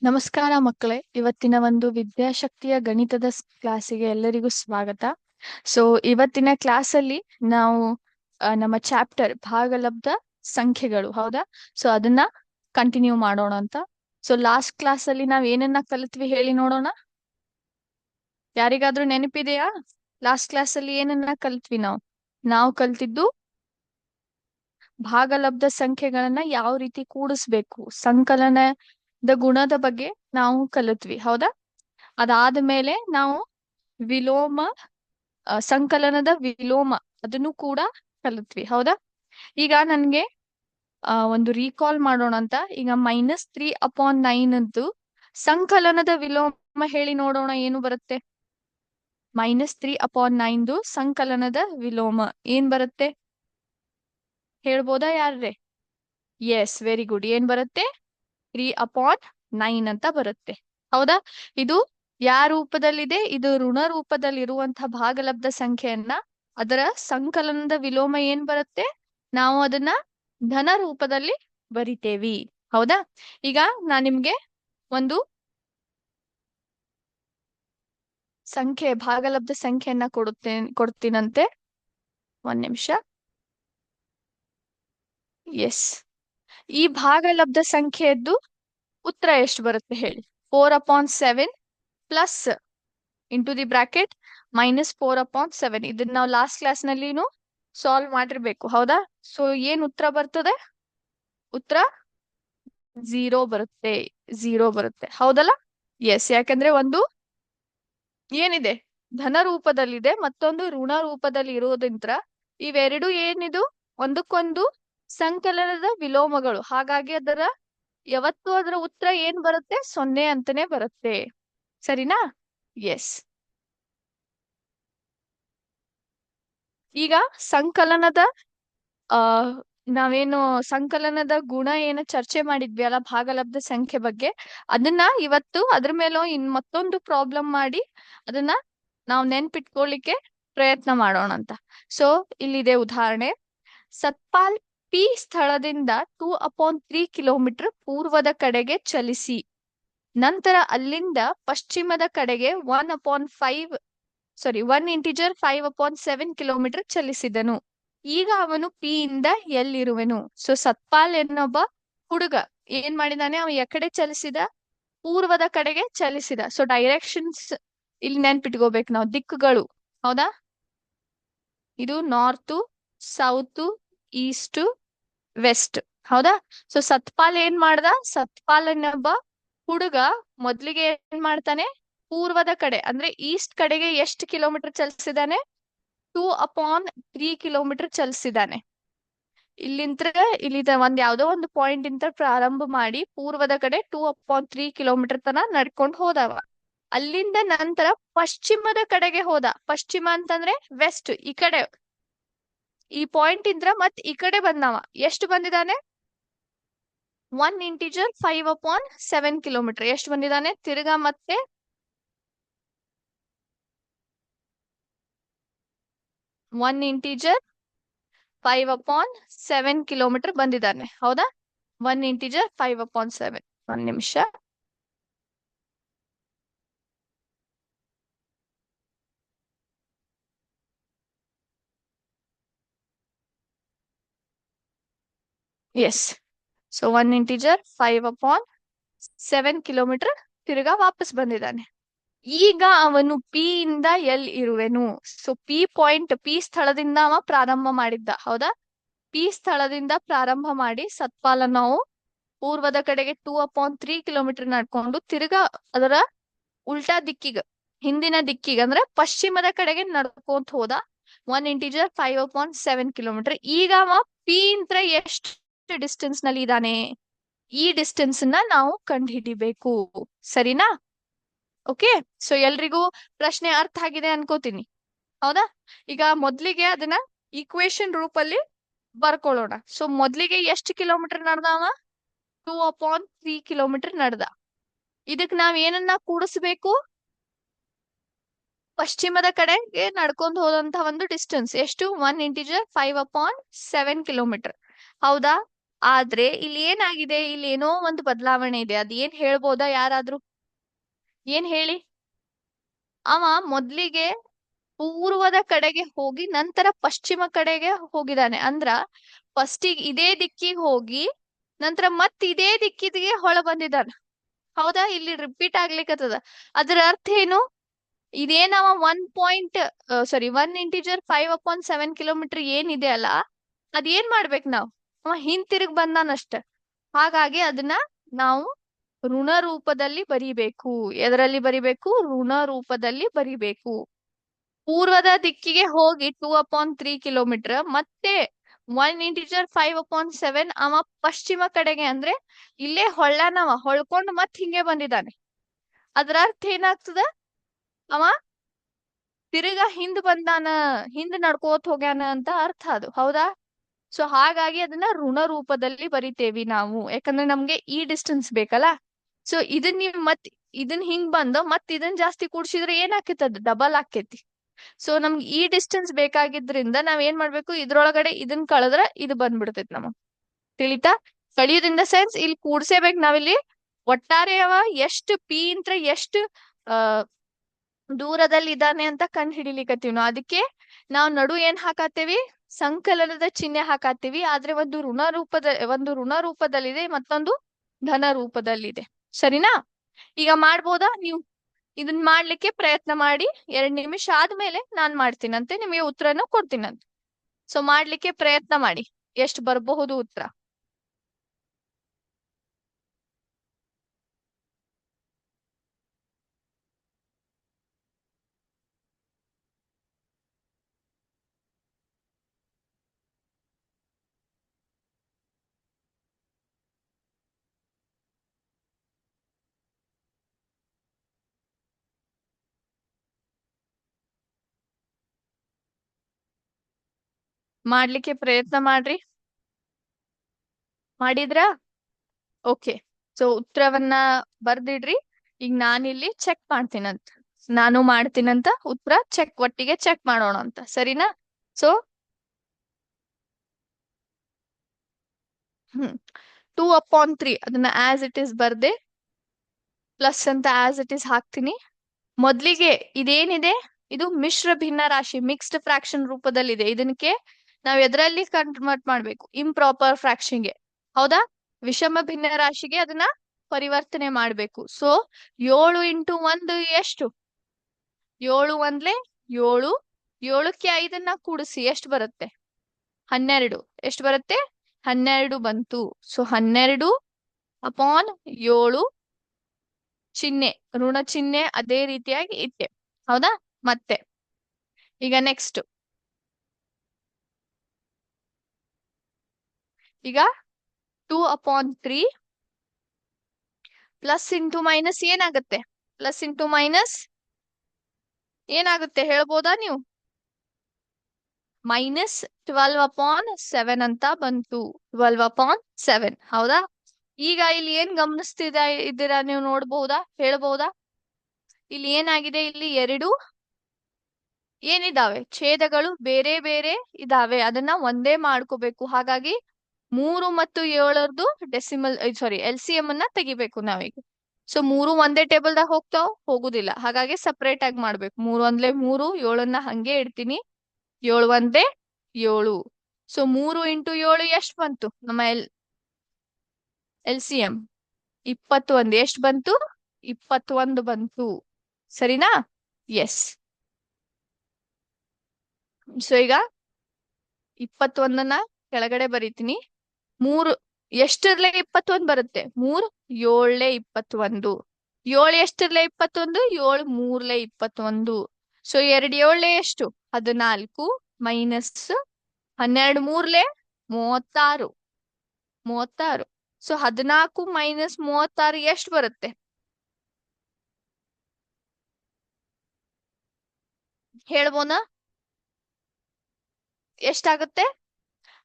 ನಮಸ್ಕಾರ ಮಕ್ಕಳೇ, ಇವತ್ತಿನ ಒಂದು ವಿದ್ಯಾಶಕ್ತಿಯ ಗಣಿತದ ಕ್ಲಾಸಿಗೆ ಎಲ್ಲರಿಗೂ ಸ್ವಾಗತ. ಸೊ ಇವತ್ತಿನ ಕ್ಲಾಸಲ್ಲಿ ನಾವು ನಮ್ಮ ಚಾಪ್ಟರ್ ಭಾಗಲಬ್ಧ ಸಂಖ್ಯೆಗಳು, ಹೌದಾ? ಸೊ ಅದನ್ನ ಕಂಟಿನ್ಯೂ ಮಾಡೋಣ ಅಂತ. ಸೊ ಲಾಸ್ಟ್ ಕ್ಲಾಸ್ ಅಲ್ಲಿ ನಾವ್ ಏನನ್ನ ಕಲಿತ್ವಿ ಹೇಳಿ ನೋಡೋಣ. ಯಾರಿಗಾದ್ರೂ ನೆನಪಿದೆಯಾ? ಲಾಸ್ಟ್ ಕ್ಲಾಸ್ ಅಲ್ಲಿ ಏನನ್ನ ಕಲಿತ್ವಿ ನಾವು ಕಲ್ತಿದ್ದು ಭಾಗಲಬ್ಧ ಸಂಖ್ಯೆಗಳನ್ನ ಯಾವ ರೀತಿ ಕೂಡಿಸ್ಬೇಕು, ಸಂಕಲನದ ಗುಣದ ಬಗ್ಗೆ ನಾವು ಕಲಿತ್ವಿ, ಹೌದಾ? ಅದಾದ್ಮೇಲೆ ನಾವು ವಿಲೋಮ ಸಂಕಲನದ ವಿಲೋಮ ಅದನ್ನು ಕೂಡ ಕಲಿತ್ವಿ, ಹೌದಾ? ಈಗ ನನ್ಗೆ ಒಂದು ರೀಕಾಲ್ ಮಾಡೋಣ ಅಂತ. ಈಗ -3/9 ಅಂತು ಸಂಕಲನದ ವಿಲೋಮ ಹೇಳಿ ನೋಡೋಣ, ಏನು ಬರುತ್ತೆ? -3/9 ಸಂಕಲನದ ವಿಲೋಮ ಏನ್ ಬರುತ್ತೆ ಹೇಳ್ಬೋದಾ ಯಾರ್ರೆ? S, very good. ಏನ್ ಬರುತ್ತೆ? 3/9 ಅಂತ ಬರುತ್ತೆ, ಹೌದಾ? ಇದು ಯಾವ ರೂಪದಲ್ಲಿದೆ? ಇದು ಋಣ ರೂಪದಲ್ಲಿರುವಂತಹ ಭಾಗಲಬ್ಧ ಸಂಖ್ಯೆಯನ್ನ ಅದರ ಸಂಕಲನದ ವಿಲೋಮ ಏನ್ ಬರುತ್ತೆ, ನಾವು ಅದನ್ನ ಧನ ರೂಪದಲ್ಲಿ ಬರಿತೇವಿ, ಹೌದಾ? ಈಗ ನಾನ್ ನಿಮ್ಗೆ ಒಂದು ಭಾಗಲಬ್ಧ ಸಂಖ್ಯೆಯನ್ನ ಕೊಡ್ತೀನಂತೆ. ಒಂದ್ ನಿಮಿಷ. ಎಸ್, ಈ ಭಾಗಲಬ್ಧ ಸಂಖ್ಯೆಯದ್ದು ಉತ್ತರ ಎಷ್ಟು ಬರುತ್ತೆ ಹೇಳಿ? 4/7 ಪ್ಲಸ್ ಇಂಟು ದಿ ಬ್ರಾಕೆಟ್ -4/7. ಇದನ್ನ ನಾವು ಲಾಸ್ಟ್ ಕ್ಲಾಸ್ ನಲ್ಲಿನೂ ಸಾಲ್ವ್ ಮಾಡಿರ್ಬೇಕು, ಹೌದಾ? ಸೊ ಏನ್ ಉತ್ತರ ಬರ್ತದೆ? ಉತ್ತರ 0 ಬರುತ್ತೆ. 0 ಬರುತ್ತೆ, ಹೌದಲ್ಲ? ಎಸ್, ಯಾಕಂದ್ರೆ ಒಂದು ಏನಿದೆ ಧನ ರೂಪದಲ್ಲಿದೆ, ಮತ್ತೊಂದು ಋಣ ರೂಪದಲ್ಲಿ ಇರೋದ್ರಿಂದ ಇವೆರಡು ಏನಿದು ಒಂದಕ್ಕೊಂದು ಸಂಕಲನದ ವಿಲೋಮಗಳು. ಹಾಗಾಗಿ ಯಾವತ್ತೂ ಅದರ ಉತ್ತರ ಏನ್ ಬರುತ್ತೆ? 0 ಅಂತಾನೆ ಬರುತ್ತೆ, ಸರಿನಾ? ಎಸ್. ಈಗ ಸಂಕಲನದ ನಾವೇನು ಸಂಕಲನದ ಗುಣ ಏನು ಚರ್ಚೆ ಮಾಡಿದ್ವಿ ಅಲ್ಲ ಭಾಗಲಬ್ಧ ಸಂಖ್ಯೆ ಬಗ್ಗೆ, ಅದನ್ನ ಇವತ್ತು ಅದ್ರ ಮೇಲೂ ಮತ್ತೊಂದು ಪ್ರಾಬ್ಲಮ್ ಮಾಡಿ ಅದನ್ನ ನಾವು ನೆನ್ಪಿಟ್ಕೊಳ್ಳಿಕ್ಕೆ ಪ್ರಯತ್ನ ಮಾಡೋಣ ಅಂತ. ಸೊ ಇಲ್ಲಿದೆ ಉದಾಹರಣೆ. ಸತ್ಪಾಲ್ ಪಿ ಸ್ಥಳದಿಂದ 2/3 ಕಿಲೋಮೀಟರ್ ಪೂರ್ವದ ಕಡೆಗೆ ಚಲಿಸಿ ನಂತರ ಅಲ್ಲಿಂದ ಪಶ್ಚಿಮದ ಕಡೆಗೆ 1 ಇಂಟಿಜರ್ 5/7 ಕಿಲೋಮೀಟರ್ ಚಲಿಸಿದನು. ಈಗ ಅವನು ಪಿ ಇಂದ ಎಲ್ಲಿರುವೆನು? ಸೊ ಸತ್ಪಾಲ್ ಎನ್ನೊಬ್ಬ ಹುಡುಗ ಏನ್ ಮಾಡಿದಾನೆ? ಅವ ಎಕಡೆ ಚಲಿಸಿದ? ಪೂರ್ವದ ಕಡೆಗೆ ಚಲಿಸಿದ. ಸೊ ಡೈರೆಕ್ಷನ್ಸ್ ಇಲ್ಲಿ ನೆನ್ಪಿಟ್ಕೋಬೇಕು ನಾವು, ದಿಕ್ಕುಗಳು, ಹೌದಾ? ಇದು ನಾರ್ತ್, ಸೌತ್, ಈಸ್ಟ್, ವೆಸ್ಟ್, ಹೌದಾ? ಸೊ ಸತ್ಪಾಲ್ ಏನ್ ಮಾಡ್ದ? ಸತ್ಪಾಲ್ ಎನ್ನೊಬ್ಬ ಹುಡುಗ ಮೊದ್ಲಿಗೆ ಏನ್ ಮಾಡ್ತಾನೆ? ಪೂರ್ವದ ಕಡೆ ಅಂದ್ರೆ ಈಸ್ಟ್ ಕಡೆಗೆ ಎಷ್ಟು ಕಿಲೋಮೀಟರ್ ಚಲಿಸಿದಾನೆ? 2/3 ಕಿಲೋಮೀಟರ್ ಚಲಿಸಿದಾನೆ. ಇಲ್ಲಿಂದ ಯಾವ್ದೋ ಒಂದು ಪಾಯಿಂಟ್ ಇಂದ ಪ್ರಾರಂಭ ಮಾಡಿ ಪೂರ್ವದ ಕಡೆ 2/3 ಕಿಲೋಮೀಟರ್ ತನ ನಡ್ಕೊಂಡು ಹೋದವ. ಅಲ್ಲಿಂದ ನಂತರ ಪಶ್ಚಿಮದ ಕಡೆಗೆ ಹೋದ. ಪಶ್ಚಿಮ ಅಂತಂದ್ರೆ ವೆಸ್ಟ್, ಈ ಕಡೆ. ಈ ಪಾಯಿಂಟ್ ಇಂದ್ರ ಮತ್ ಈ ಕಡೆ ಬಂದವ. ಎಷ್ಟು ಬಂದಿದಾನೆ? 1 ಇಂಟಿಜರ್ 5/7 ಕಿಲೋಮೀಟರ್ ಎಷ್ಟು ಬಂದಿದಾನೆ? ತಿರ್ಗಾ ಮತ್ತೆ 1 ಇಂಟಿಜರ್ 5/7 ಕಿಲೋಮೀಟರ್ ಬಂದಿದ್ದಾನೆ, ಹೌದಾ? 1 ಇಂಟಿಜರ್ 5/7. ಒಂದ್ ನಿಮಿಷ. ಎಸ್. ಸೊ 1 ಇಂಟಿಜರ್ 5/7 ಕಿಲೋಮೀಟರ್ ತಿರ್ಗಾ ವಾಪಸ್ ಬಂದಿದ್ದಾನೆ. ಈಗ ಅವನು ಪಿ ಇಂದ ಎಲ್ಲಿ ಇರುವೆನು? ಸೊ ಪಿ ಸ್ಥಳದಿಂದ ಅವ ಪ್ರಾರಂಭ ಮಾಡಿದ್ದ, ಹೌದಾ? ಪಿ ಸ್ಥಳದಿಂದ ಪ್ರಾರಂಭ ಮಾಡಿ ಸತ್ಪಾಲ ನಾವು ಪೂರ್ವದ ಕಡೆಗೆ 2/3 ಕಿಲೋಮೀಟರ್ ನಡ್ಕೊಂಡು ತಿರ್ಗಾ ಅದರ ಉಲ್ಟಾ ದಿಕ್ಕಿಗೆ, ಹಿಂದಿನ ದಿಕ್ಕಿಗೆ ಅಂದ್ರೆ ಪಶ್ಚಿಮದ ಕಡೆಗೆ ನಡ್ಕೊಂತ ಹೋದ. 1 ಇಂಟಿಜರ್ 5/7 ಕಿಲೋಮೀಟರ್. ಈಗ ಅವ ಪಿ ಇಂತ್ರ ಎಷ್ಟು ಡಿಸ್ಟೆನ್ಸ್ ನಲ್ಲಿ ಇದ್ದಾನೆ? ಈ ಡಿಸ್ಟೆನ್ಸ್ ನ ನಾವು ಕಂಡು ಹಿಡಿಬೇಕು, ಸರಿನಾ? ಓಕೆ. ಸೊ ಎಲ್ರಿಗೂ ಪ್ರಶ್ನೆ ಅರ್ಥ ಆಗಿದೆ ಅನ್ಕೋತೀನಿ, ಹೌದಾ? ಈಗ ಮೊದ್ಲಿಗೆ ಅದನ್ನ ಈಕ್ವೇಶನ್ ರೂಪಲ್ಲಿ ಬರ್ಕೊಳ್ಳೋಣ. ಸೊ ಮೊದ್ಲಿಗೆ ಎಷ್ಟು ಕಿಲೋಮೀಟರ್ ನಡೆದವ? 2/3 ಕಿಲೋಮೀಟರ್ ನಡೆದ. ಇದಕ್ ನಾವ್ ಏನನ್ನ ಕೂಡಿಸ್ಬೇಕು? ಪಶ್ಚಿಮದ ಕಡೆಗೆ ನಡ್ಕೊಂಡು ಹೋದಂತ ಒಂದು ಡಿಸ್ಟೆನ್ಸ್ ಎಷ್ಟು? 1 ಇಂಟಿಜರ್ 5/7 ಕಿಲೋಮೀಟರ್, ಹೌದಾ? ಆದ್ರೆ ಇಲ್ಲಿ ಏನಾಗಿದೆ, ಇಲ್ಲಿ ಏನೋ ಒಂದು ಬದಲಾವಣೆ ಇದೆ. ಅದ್ ಏನ್ ಹೇಳ್ಬೋದಾ ಯಾರಾದ್ರೂ? ಏನ್ ಹೇಳಿ? ಅವ ಮೊದ್ಲಿಗೆ ಪೂರ್ವದ ಕಡೆಗೆ ಹೋಗಿ ನಂತರ ಪಶ್ಚಿಮ ಕಡೆಗೆ ಹೋಗಿದಾನೆ. ಅಂದ್ರ ಫಸ್ಟಿಗೆ ಇದೇ ದಿಕ್ಕಿಗೆ ಹೋಗಿ ನಂತರ ಮತ್ ಇದೇ ದಿಕ್ಕಿಗೆ ಹೊಳ ಬಂದಿದ್ದಾನೆ. ಹೌದಾ? ಇಲ್ಲಿ ರಿಪೀಟ್ ಆಗ್ಲಿಕ್ಕತ್ತದ. ಅದರ ಅರ್ಥ ಏನು? ಇದೇನವ 1 ಇಂಟಿಜರ್ 5/7 ಕಿಲೋಮೀಟರ್ ಏನಿದೆ ಅಲ್ಲ, ಅದ್ ಏನ್ ಮಾಡ್ಬೇಕು ನಾವ್? ಅವ ಹಿಂತಿರುಗ್ ಬಂದಾನಷ್ಟ. ಹಾಗಾಗಿ ಅದನ್ನ ನಾವು ಋಣ ರೂಪದಲ್ಲಿ ಬರಿಬೇಕು. ಎದರಲ್ಲಿ ಬರಿಬೇಕು? ಋಣ ರೂಪದಲ್ಲಿ ಬರಿಬೇಕು. ಪೂರ್ವದ ದಿಕ್ಕಿಗೆ ಹೋಗಿ 2/3 ಕಿಲೋಮೀಟರ್, ಮತ್ತೆ 1 ಇಂಟಿಜರ್ 5/7 ಅವ ಪಶ್ಚಿಮ ಕಡೆಗೆ ಅಂದ್ರೆ ಇಲ್ಲೇ ಹೊಳ್ಳನವ ಹೊಳ್ಕೊಂಡು ಮತ್ ಹಿಂಗೆ ಬಂದಿದ್ದಾನೆ. ಅದ್ರ ಅರ್ಥ ಏನಾಗ್ತದ? ಅವ ತಿರುಗಾ ಹಿಂದ್ ಬಂದಾನ, ಹಿಂದ್ ನಡ್ಕೋತ್ ಹೋಗ್ಯಾನ ಅಂತ ಅರ್ಥ ಅದು. ಹೌದಾ? ಸೊ ಹಾಗಾಗಿ ಅದನ್ನ ಋಣ ರೂಪದಲ್ಲಿ ಬರಿತೇವಿ ನಾವು, ಯಾಕಂದ್ರೆ ನಮ್ಗೆ ಈ ಡಿಸ್ಟೆನ್ಸ್ ಬೇಕಲ್ಲ. ಸೊ ಇದನ್ ನೀವ್ ಇದನ್ ಹಿಂಗ್ ಬಂದು ಮತ್ ಇದನ್ ಜಾಸ್ತಿ ಕೂಡ್ಸಿದ್ರೆ ಏನ್ ಆಕೇತಿ? ಅದು ಡಬಲ್ ಆಕೇತಿ. ಸೊ ನಮ್ಗೆ ಈ ಡಿಸ್ಟೆನ್ಸ್ ಬೇಕಾಗಿದ್ರಿಂದ ನಾವ್ ಏನ್ ಮಾಡ್ಬೇಕು? ಇದ್ರೊಳಗಡೆ ಇದನ್ ಕಳೆದ್ರ ಇದು ಬಂದ್ಬಿಡ್ತೈತಿ ನಮಗ್. ತಿಳಿತಾ? ಕಳಿಯೋದ್ರಿಂದ ಸೆನ್ಸ್ ಇಲ್ಲಿ ಕೂಡ್ಸೇಬೇಕು ನಾವಿಲ್ಲಿ. ಒಟ್ಟಾರೆ ಅವ ಎಷ್ಟು ಪಿ ಇಂತ್ರ ಎಷ್ಟು ಆ ದೂರದಲ್ಲಿ ಇದ್ದಾನೆ ಅಂತ ಕಂಡು ಹಿಡಿಲಿಕತ್ತೀವಿ ನಾವು. ಅದಕ್ಕೆ ನಾವು ನಡು ಏನ್ ಹಾಕಾತೇವಿ? ಸಂಕಲನದ ಚಿಹ್ನೆ ಹಾಕಾತೀವಿ. ಆದ್ರೆ ಒಂದು ಋಣ ರೂಪದಲ್ಲಿದೆ, ಮತ್ತೊಂದು ಧನ ರೂಪದಲ್ಲಿದೆ. ಸರಿನಾ? ಈಗ ಮಾಡ್ಬೋದಾ ನೀವು? ಇದನ್ ಮಾಡ್ಲಿಕ್ಕೆ ಪ್ರಯತ್ನ ಮಾಡಿ. 2 ನಿಮಿಷ ಆದ್ಮೇಲೆ ನಾನ್ ಮಾಡ್ತೀನಂತೆ, ನಿಮಗೆ ಉತ್ತರನು ಕೊಡ್ತೀನಂತೆ. ಸೊ ಮಾಡ್ಲಿಕ್ಕೆ ಪ್ರಯತ್ನ ಮಾಡಿ, ಎಷ್ಟು ಬರಬಹುದು ಉತ್ತರ. ಮಾಡ್ಲಿಕ್ಕೆ ಪ್ರಯತ್ನ ಮಾಡ್ರಿ. ಮಾಡಿದ್ರಾ? ಓಕೆ. ಸೊ ಉತ್ತರವನ್ನ ಬರ್ದಿಡ್ರಿ. ಈಗ ನಾನಿಲ್ಲಿ ಚೆಕ್ ಮಾಡ್ತೀನಂತ. ನಾನು ಮಾಡ್ತೀನಂತ, ಉತ್ತರ ಒಟ್ಟಿಗೆ ಚೆಕ್ ಮಾಡೋಣ ಅಂತ. ಸರಿನಾ? ಸೊ 2/3 ಅದನ್ನ ಆಸ್ ಇಟ್ ಇಸ್ ಬರ್ದೆ, ಪ್ಲಸ್ ಅಂತ ಆಸ್ ಇಟ್ ಇಸ್ ಹಾಕ್ತೀನಿ. ಮೊದ್ಲಿಗೆ ಇದೇನಿದೆ, ಇದು ಮಿಶ್ರ ಭಿನ್ನ ರಾಶಿ, ಮಿಕ್ಸ್ಡ್ ಫ್ರಾಕ್ಷನ್ ರೂಪದಲ್ಲಿದೆ. ಇದಕ್ಕೆ ನಾವ್ ಎದರಲ್ಲಿ ಕನ್ವರ್ಟ್ ಮಾಡ್ಬೇಕು? ಇಂಪ್ರಾಪರ್ ಫ್ರಾಕ್ಷನ್ಗೆ. ಹೌದಾ? ವಿಷಮ ಭಿನ್ನ ರಾಶಿಗೆ ಅದನ್ನ ಪರಿವರ್ತನೆ ಮಾಡ್ಬೇಕು. ಸೊ 7 × 1 ಎಷ್ಟು? 7 × 1 = 7. 7ಕ್ಕೆ 5ನ್ನ ಕೂಡಿಸಿ ಎಷ್ಟು ಬರುತ್ತೆ? 12. ಎಷ್ಟು ಬರುತ್ತೆ? 12 ಬಂತು. ಸೊ 12/7 ಚಿಹ್ನೆ, ಋಣ ಚಿಹ್ನೆ ಅದೇ ರೀತಿಯಾಗಿ ಇಟ್ಟೆ. ಹೌದಾ? ಮತ್ತೆ ಈಗ ನೆಕ್ಸ್ಟ್, ಈಗ 2/3 ಪ್ಲಸ್ ಇಂಟು ಮೈನಸ್ ಏನಾಗುತ್ತೆ? ಪ್ಲಸ್ ಇಂಟು ಮೈನಸ್ ಏನಾಗುತ್ತೆ ಹೇಳ್ಬೋದಾ ನೀವು? -12/7 ಅಂತ ಬಂತು. 12/7. ಹೌದಾ? ಈಗ ಇಲ್ಲಿ ಏನ್ ಇದ್ದೀರಾ ನೀವು? ನೋಡ್ಬಹುದಾ? ಹೇಳ್ಬಹುದಾ? ಇಲ್ಲಿ ಏನಾಗಿದೆ? ಇಲ್ಲಿ 2 ಏನಿದಾವೆ? ಛೇದಗಳು ಬೇರೆ ಬೇರೆ ಇದಾವೆ. ಅದನ್ನ ಒಂದೇ ಮಾಡ್ಕೋಬೇಕು. ಹಾಗಾಗಿ 3 ಮತ್ತು 7ರದ್ದು LCM ಅನ್ನ ತೆಗಿಬೇಕು ನಾವೀಗ. ಸೊ 3 ಒಂದೇ ಟೇಬಲ್ ದಾಗ ಹೋಗುದಿಲ್ಲ. ಹಾಗಾಗಿ ಸಪರೇಟ್ ಆಗಿ ಮಾಡ್ಬೇಕು. 3 1 3, 7ನ್ನ ಹಂಗೆ ಇಡ್ತೀನಿ. 7 1 7. ಸೊ 3 × 7 ಎಷ್ಟು ಬಂತು? ನಮ್ಮ LCM 21. ಎಷ್ಟು ಬಂತು? 21 ಬಂತು. ಸರಿನಾ? ಎಸ್. ಸೊ ಈಗ 21ನ್ನ ಕೆಳಗಡೆ ಬರೀತೀನಿ. 3 ಎಷ್ಟರ್ಲೆ 21 ಬರುತ್ತೆ? 3 7 21. 7 ಎಷ್ಟರ್ಲೆ 21? 7 3 21. ಸೊ 2 7 ಎಷ್ಟು? 14 ಮೈನಸ್ 12 3 36. 36. ಸೊ 14 ಮೈನಸ್ 36 ಎಷ್ಟು ಬರುತ್ತೆ? ಹೇಳ್ಬೋನಾ? ಎಷ್ಟಾಗುತ್ತೆ?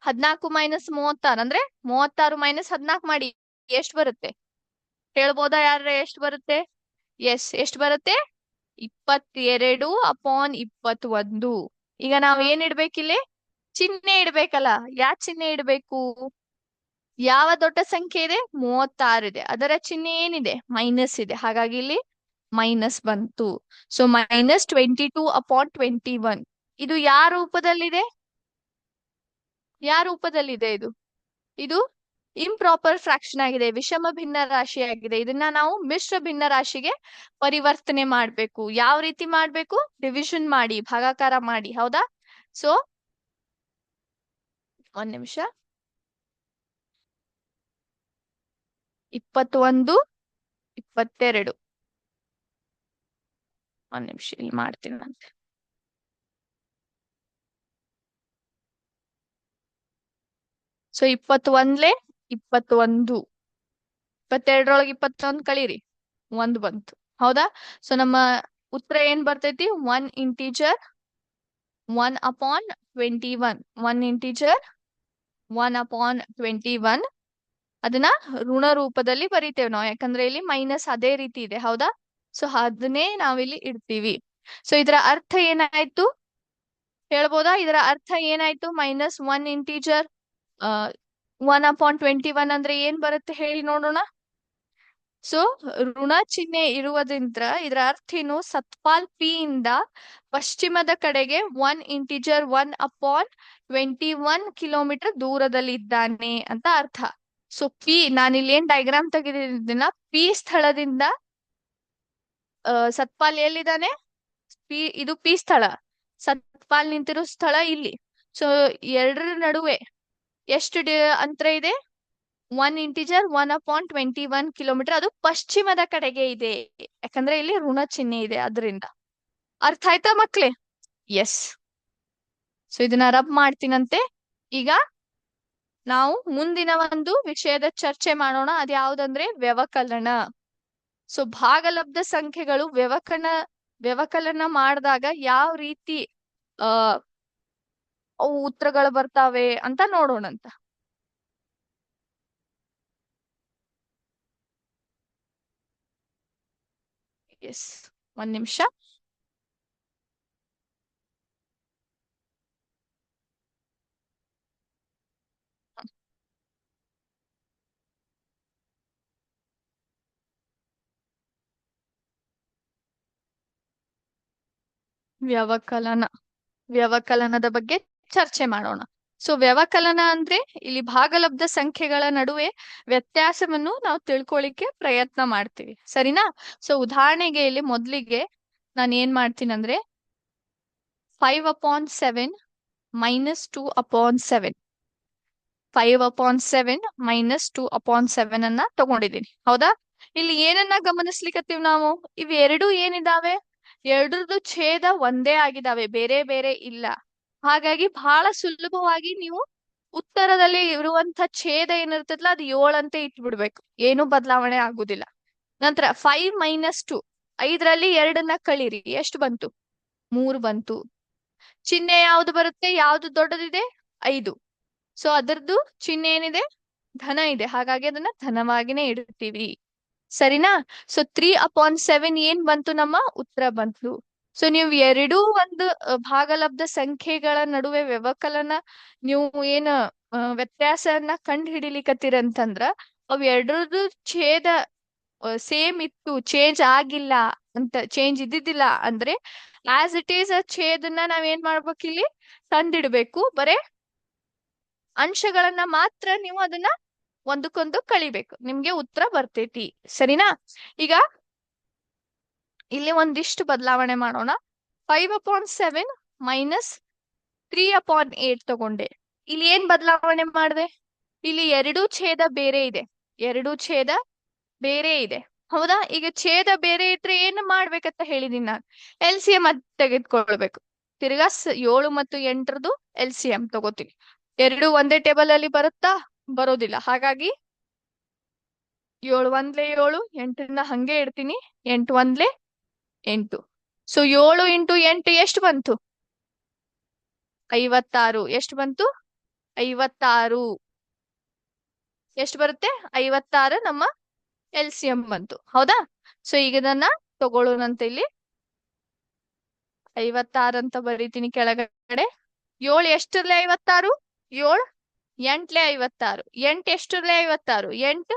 14 ಮೈನಸ್ 36 ಅಂದ್ರೆ 36 ಮೈನಸ್ 14 ಮಾಡಿ ಎಷ್ಟು ಬರುತ್ತೆ? ಹೇಳ್ಬೋದಾ ಯಾರ? ಎಷ್ಟು ಬರುತ್ತೆ? ಎಸ್. ಎಷ್ಟು ಬರುತ್ತೆ? 22/21. ಈಗ ನಾವ್ ಏನ್ ಇಡ್ಬೇಕಿಲ್ಲಿ? ಚಿಹ್ನೆ ಇಡ್ಬೇಕಲ್ಲ. ಯಾ ಚಿಹ್ನೆ ಇಡ್ಬೇಕು? ಯಾವ ದೊಡ್ಡ ಸಂಖ್ಯೆ ಇದೆ? 36 ಇದೆ. ಅದರ ಚಿಹ್ನೆ ಏನಿದೆ? ಮೈನಸ್ ಇದೆ. ಹಾಗಾಗಿ ಇಲ್ಲಿ ಮೈನಸ್ ಬಂತು. ಸೊ -22/21. ಇದು ಯಾವ ರೂಪದಲ್ಲಿದೆ? ಯಾವ ರೂಪದಲ್ಲಿದೆ ಇದು? ಇದು ಇಂಪ್ರಾಪರ್ ಫ್ರಾಕ್ಷನ್ ಆಗಿದೆ, ವಿಷಮ ಭಿನ್ನ ರಾಶಿ ಆಗಿದೆ. ಇದನ್ನ ನಾವು ಮಿಶ್ರ ಭಿನ್ನ ರಾಶಿಗೆ ಪರಿವರ್ತನೆ ಮಾಡ್ಬೇಕು. ಯಾವ ರೀತಿ ಮಾಡ್ಬೇಕು? ಡಿವಿಷನ್ ಮಾಡಿ, ಭಾಗಾಕಾರ ಮಾಡಿ. ಹೌದಾ? ಸೊ ಒಂದ್ ನಿಮಿಷ. 21, 22. ಒಂದ್ ನಿಮಿಷ ಇಲ್ಲಿ ಮಾಡ್ತೀನಂತೆ. ಸೊ 21 21. 22 21 ಕಳೀರಿ, 1 ಬಂತು. ಹೌದಾ? ಸೊ ನಮ್ಮ ಉತ್ತರ ಏನ್ ಬರ್ತೈತಿ? 1 ಇಂಟೀಜರ್ 1/21. 1 ಇಂಟೀಜರ್ 1/21. ಅದನ್ನ ಋಣ ರೂಪದಲ್ಲಿ ಬರೀತೇವೆ ನಾವು, ಯಾಕಂದ್ರೆ ಇಲ್ಲಿ ಮೈನಸ್ ಅದೇ ರೀತಿ ಇದೆ. ಹೌದಾ? ಸೊ ಅದನ್ನೇ ನಾವಿಲ್ಲಿ ಇಡ್ತೀವಿ. ಸೊ ಇದರ ಅರ್ಥ ಏನಾಯ್ತು ಹೇಳ್ಬೋದಾ? ಇದರ ಅರ್ಥ ಏನಾಯ್ತು? -1 ಇಂಟೀಜರ್ 1/21 ಅಂದ್ರೆ ಏನ್ ಬರುತ್ತೆ ಹೇಳಿ ನೋಡೋಣ. ಸೊ ಋಣ ಚಿಹ್ನೆ ಇರುವುದ್ರಿಂದ ಇದರ ಅರ್ಥ ಏನು? ಸತ್ಪಾಲ್ ಪಿ ಇಂದ ಪಶ್ಚಿಮದ ಕಡೆಗೆ 1 ಇಂಟಿಜರ್ 1/21 ಕಿಲೋಮೀಟರ್ ದೂರದಲ್ಲಿ ಇದ್ದಾನೆ ಅಂತ ಅರ್ಥ. ಸೊ ಪಿ, ನಾನಿಲ್ಲಿ ಏನ್ ಡೈಗ್ರಾಮ್ ತೆಗೆದಿದ್ದೀನ, ಪಿ ಸ್ಥಳದಿಂದ ಸತ್ಪಾಲ್ ಎಲ್ಲಿದ್ದಾನೆ? ಇದು ಪಿ ಸ್ಥಳ. ಸತ್ಪಾಲ್ ನಿಂತಿರೋ ಸ್ಥಳ ಇಲ್ಲಿ. ಸೊ ಎರಡರ ನಡುವೆ ಎಷ್ಟು ಅಂತರ ಇದೆ? 1 ಇಂಟಿಜರ್ 1/21 ಕಿಲೋಮೀಟರ್. ಅದು ಪಶ್ಚಿಮದ ಕಡೆಗೆ ಇದೆ, ಯಾಕಂದ್ರೆ ಇಲ್ಲಿ ಋಣ ಚಿಹ್ನೆ ಇದೆ, ಅದರಿಂದ. ಅರ್ಥ ಆಯ್ತಾ ಮಕ್ಳೇ? ಎಸ್. ಸೊ ಇದನ್ನ ರಬ್ ಮಾಡ್ತೀನಂತೆ. ಈಗ ನಾವು ಮುಂದಿನ ಒಂದು ವಿಷಯದ ಚರ್ಚೆ ಮಾಡೋಣ. ಅದ್ಯಾವುದಂದ್ರೆ ವ್ಯವಕಲನ. ಸೊ ಭಾಗಲಬ್ಧ ಸಂಖ್ಯೆಗಳು ವ್ಯವಕಲನ ಮಾಡಿದಾಗ ಯಾವ ರೀತಿ ಅವು ಉತ್ತರಗಳು ಬರ್ತಾವೆ ಅಂತ ನೋಡೋಣಂತ. ಎಸ್, ಒಂದ್ ನಿಮಿಷ. ವ್ಯವಕಲನದ ಬಗ್ಗೆ ಚರ್ಚೆ ಮಾಡೋಣ. ಸೊ ವ್ಯವಕಲನ ಅಂದ್ರೆ ಇಲ್ಲಿ ಭಾಗಲಬ್ಧ ಸಂಖ್ಯೆಗಳ ನಡುವೆ ವ್ಯತ್ಯಾಸವನ್ನು ನಾವು ತಿಳ್ಕೊಳ್ಳಿಕ್ಕೆ ಪ್ರಯತ್ನ ಮಾಡ್ತೀವಿ. ಸರಿನಾ? ಸೊ ಉದಾಹರಣೆಗೆ ಇಲ್ಲಿ ಮೊದ್ಲಿಗೆ ನಾನು ಏನ್ ಮಾಡ್ತೀನಿ ಅಂದ್ರೆ 5/7 -2/7. 5/7 -2/7 ಅನ್ನ ತಗೊಂಡಿದ್ದೀನಿ. ಹೌದಾ? ಇಲ್ಲಿ ಏನನ್ನ ಗಮನಿಸ್ಲಿಕ್ಕತ್ತೀವಿ ನಾವು? ಇವೆರಡು ಏನಿದಾವೆ? ಎರಡರದು ಛೇದ ಒಂದೇ ಆಗಿದಾವೆ, ಬೇರೆ ಬೇರೆ ಇಲ್ಲ. ಹಾಗಾಗಿ ಬಹಳ ಸುಲಭವಾಗಿ ನೀವು ಉತ್ತರದಲ್ಲಿ ಇರುವಂತ ಛೇದ ಏನಿರ್ತದಲ್ಲ ಅದು 7 ಅಂತ ಇಟ್ಬಿಡ್ಬೇಕು, ಏನು ಬದಲಾವಣೆ ಆಗುದಿಲ್ಲ. ನಂತರ 5 - 2, 5ರಲ್ಲಿ 2ನ್ನ ಕಳೀರಿ, ಎಷ್ಟು ಬಂತು? 3 ಬಂತು. ಚಿಹ್ನೆ ಯಾವ್ದು ಬರುತ್ತೆ? ಯಾವ್ದು ದೊಡ್ಡದಿದೆ? 5. ಸೊ ಅದರದ್ದು ಚಿಹ್ನೆ ಏನಿದೆ? ಧನ ಇದೆ. ಹಾಗಾಗಿ ಅದನ್ನ ಧನವಾಗಿನೇ ಇಡ್ತೀವಿ. ಸರಿನಾ? ಸೊ 3/7 ಏನ್ ಬಂತು? ನಮ್ಮ ಉತ್ತರ ಬಂತು. ಸೊ ನೀವು ಎರಡೂ ಒಂದು ಭಾಗಲಬ್ಧ ಸಂಖ್ಯೆಗಳ ನಡುವೆ ವ್ಯವಕಲನ ನೀವು ಏನ್ ವ್ಯತ್ಯಾಸನ ಕಂಡು ಹಿಡಿಲಿಕತ್ತೀರಂತಂದ್ರ ಅವ್ ಎರಡರದ್ದು ಛೇದ ಸೇಮ್ ಇತ್ತು, ಚೇಂಜ್ ಆಗಿಲ್ಲ ಅಂತ, ಚೇಂಜ್ ಇದ್ದಿದ್ದಿಲ್ಲ ಅಂದ್ರೆ ಆಸ್ ಇಟ್ ಈಸ್ ಛೇದನ್ನ ನಾವ್ ಏನ್ ಮಾಡ್ಬೇಕು? ಇಲ್ಲಿ ತಂದಿಡ್ಬೇಕು. ಬರೇ ಅಂಶಗಳನ್ನ ಮಾತ್ರ ನೀವು ಅದನ್ನ ಒಂದಕ್ಕೊಂದು ಕಳಿಬೇಕು, ನಿಮ್ಗೆ ಉತ್ತರ ಬರ್ತೈತಿ. ಸರಿನಾ? ಈಗ ಇಲ್ಲಿ ಒಂದಿಷ್ಟು ಬದಲಾವಣೆ ಮಾಡೋಣ. 5/7 -3/8 ತಗೊಂಡೆ. ಇಲ್ಲಿ ಏನ್ ಬದಲಾವಣೆ ಮಾಡಿದೆ? ಇಲ್ಲಿ ಎರಡೂ ಛೇದ ಬೇರೆ ಇದೆ, ಎರಡೂ ಛೇದ ಬೇರೆ ಇದೆ. ಹೌದಾ? ಈಗ ಛೇದ ಬೇರೆ ಇದ್ರೆ ಏನ್ ಮಾಡ್ಬೇಕಂತ ಹೇಳಿದೀನಿ ನಾನು, LCM ತೆಗೆದುಕೊಳ್ಬೇಕು. ತಿರ್ಗಾ 7 ಮತ್ತು 8ರದು LCM ತಗೋತೀನಿ. ಎರಡು ಒಂದೇ ಟೇಬಲ್ ಅಲ್ಲಿ ಬರುತ್ತಾ? ಬರೋದಿಲ್ಲ. ಹಾಗಾಗಿ 7 1 7, 8ನ್ನ ಹಂಗೆ ಇಡ್ತೀನಿ. 8 1 8. ಸೊ 7 × 8 ಎಷ್ಟು ಬಂತು? 56. ಎಷ್ಟು ಬಂತು? 56. ಎಷ್ಟು ಬರುತ್ತೆ? 56 ನಮ್ಮ LCM ಬಂತು. ಹೌದಾ? ಸೊ ಈಗ ಇದನ್ನ ತಗೊಳ್ಳೋಣಂತ. ಇಲ್ಲಿ 56 ಅಂತ ಬರೀತೀನಿ ಕೆಳಗಡೆ. 7 ಎಷ್ಟರಲ್ಲಿ 56? 7 ಎಂಟ್ಲೆ 56. ಎಂಟ್ ಎಷ್ಟರಲೆ 56? ಎಂಟ್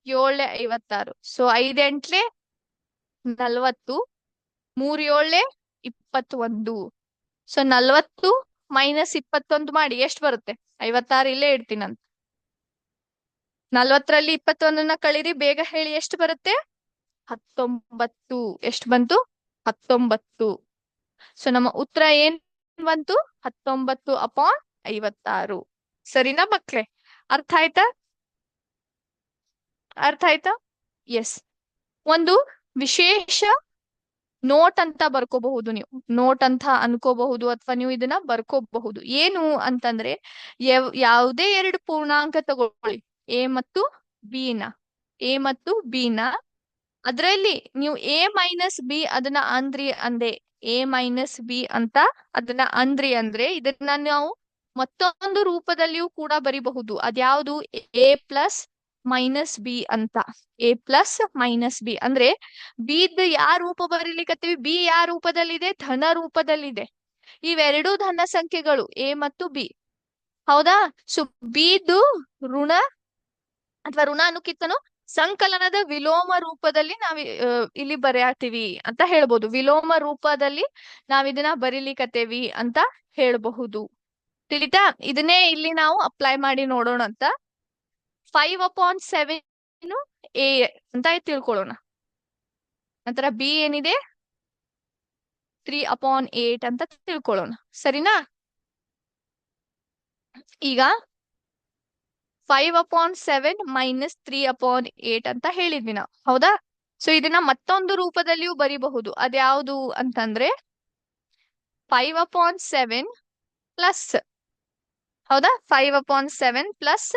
ಏಳ್ಲೆ 56. ಸೊ 5 ಎಂಟ್ಲೆ 40. 3 ಏಳ್ಲೆ 21. ಸೊ 40 ಮೈನಸ್ 21 ಮಾಡಿ ಎಷ್ಟು ಬರುತ್ತೆ? 56 ಇಲ್ಲೇ ಇಡ್ತೀನಂತ. 40ರಲ್ಲಿ 21ನ್ನ ಕಳೀರಿ, ಬೇಗ ಹೇಳಿ ಎಷ್ಟು ಬರುತ್ತೆ? 19. ಎಷ್ಟು ಬಂತು? 19. ಸೊ ನಮ್ಮ ಉತ್ತರ ಏನ್ ಬಂತು? 19/56. ಸರಿನಾ ಮಕ್ಳೇ? ಅರ್ಥ ಆಯ್ತಾ? ಅರ್ಥ ಆಯ್ತಾ? ಎಸ್. ಒಂದು ವಿಶೇಷ ನೋಟ್ ಅಂತ ಬರ್ಕೋಬಹುದು ನೀವು. ನೋಟ್ ಅಂತ ಅನ್ಕೋಬಹುದು, ಅಥವಾ ನೀವು ಇದನ್ನ ಬರ್ಕೋಬಹುದು. ಏನು ಅಂತಂದ್ರೆ, ಯಾವುದೇ ಎರಡು ಪೂರ್ಣಾಂಕ ತಗೊಳ್ಳಿ, ಎ ಮತ್ತು ಬಿ ನ. ಎ ಮತ್ತು ಬಿ ನ ಅದರಲ್ಲಿ ನೀವು ಎ ಮೈನಸ್ ಬಿ ಅದನ್ನ ಅಂದ್ರಿ ಅಂದೆ. ಎ ಮೈನಸ್ ಬಿ ಅಂತ ಅದನ್ನ ಅಂದ್ರಿ ಅಂದ್ರೆ ಇದನ್ನ ನಾವು ಮತ್ತೊಂದು ರೂಪದಲ್ಲಿಯೂ ಕೂಡ ಬರಿಬಹುದು. ಅದ್ಯಾವುದು? ಎ ಪ್ಲಸ್ ಮೈನಸ್ ಬಿ ಅಂತ. ಎ ಪ್ಲಸ್ ಮೈನಸ್ ಬಿ ಅಂದ್ರೆ ಬಿದ್ ಯಾವ ರೂಪ ಬರೀಲಿಕತ್ತೀವಿ? ಬಿ ಯಾವ ರೂಪದಲ್ಲಿದೆ? ಧನ ರೂಪದಲ್ಲಿದೆ. ಇವೆರಡೂ ಧನ ಸಂಖ್ಯೆಗಳು, ಎ ಮತ್ತು ಬಿ. ಹೌದಾ? ಸೊ ಬಿದು ಋಣ ಅಥವಾ ಋಣ ಅನ್ನೋಕ್ಕಿಂತನೂ ಸಂಕಲನದ ವಿಲೋಮ ರೂಪದಲ್ಲಿ ನಾವ್ ಇಲ್ಲಿ ಬರೆಯತ್ತೀವಿ ಅಂತ ಹೇಳ್ಬೋದು. ವಿಲೋಮ ರೂಪದಲ್ಲಿ ನಾವ್ ಇದನ್ನ ಬರೀಲಿಕತ್ತೇವಿ ಅಂತ ಹೇಳ್ಬಹುದು. ತಿಳಿತಾ? ಇದನ್ನೇ ಇಲ್ಲಿ ನಾವು ಅಪ್ಲೈ ಮಾಡಿ ನೋಡೋಣ ಅಂತ. 5/7 ಎ ಅಂತ ತಿಳ್ಕೊಳ್ಳೋಣ. ನಂತರ ಬಿ ಏನಿದೆ? 3/8 ಅಂತ ತಿಳ್ಕೊಳ್ಳೋಣ. ಸರಿನಾ? ಈಗ 5/7 ಮೈನಸ್ 3/8 ಅಂತ ಹೇಳಿದ್ವಿ ನಾವು. ಹೌದಾ? ಸೊ ಇದನ್ನ ಮತ್ತೊಂದು ರೂಪದಲ್ಲಿಯೂ ಬರಿಬಹುದು. ಅದ್ಯಾವುದು ಅಂತಂದ್ರೆ 5/7 ಪ್ಲಸ್, ಹೌದಾ, 5/7 ಪ್ಲಸ್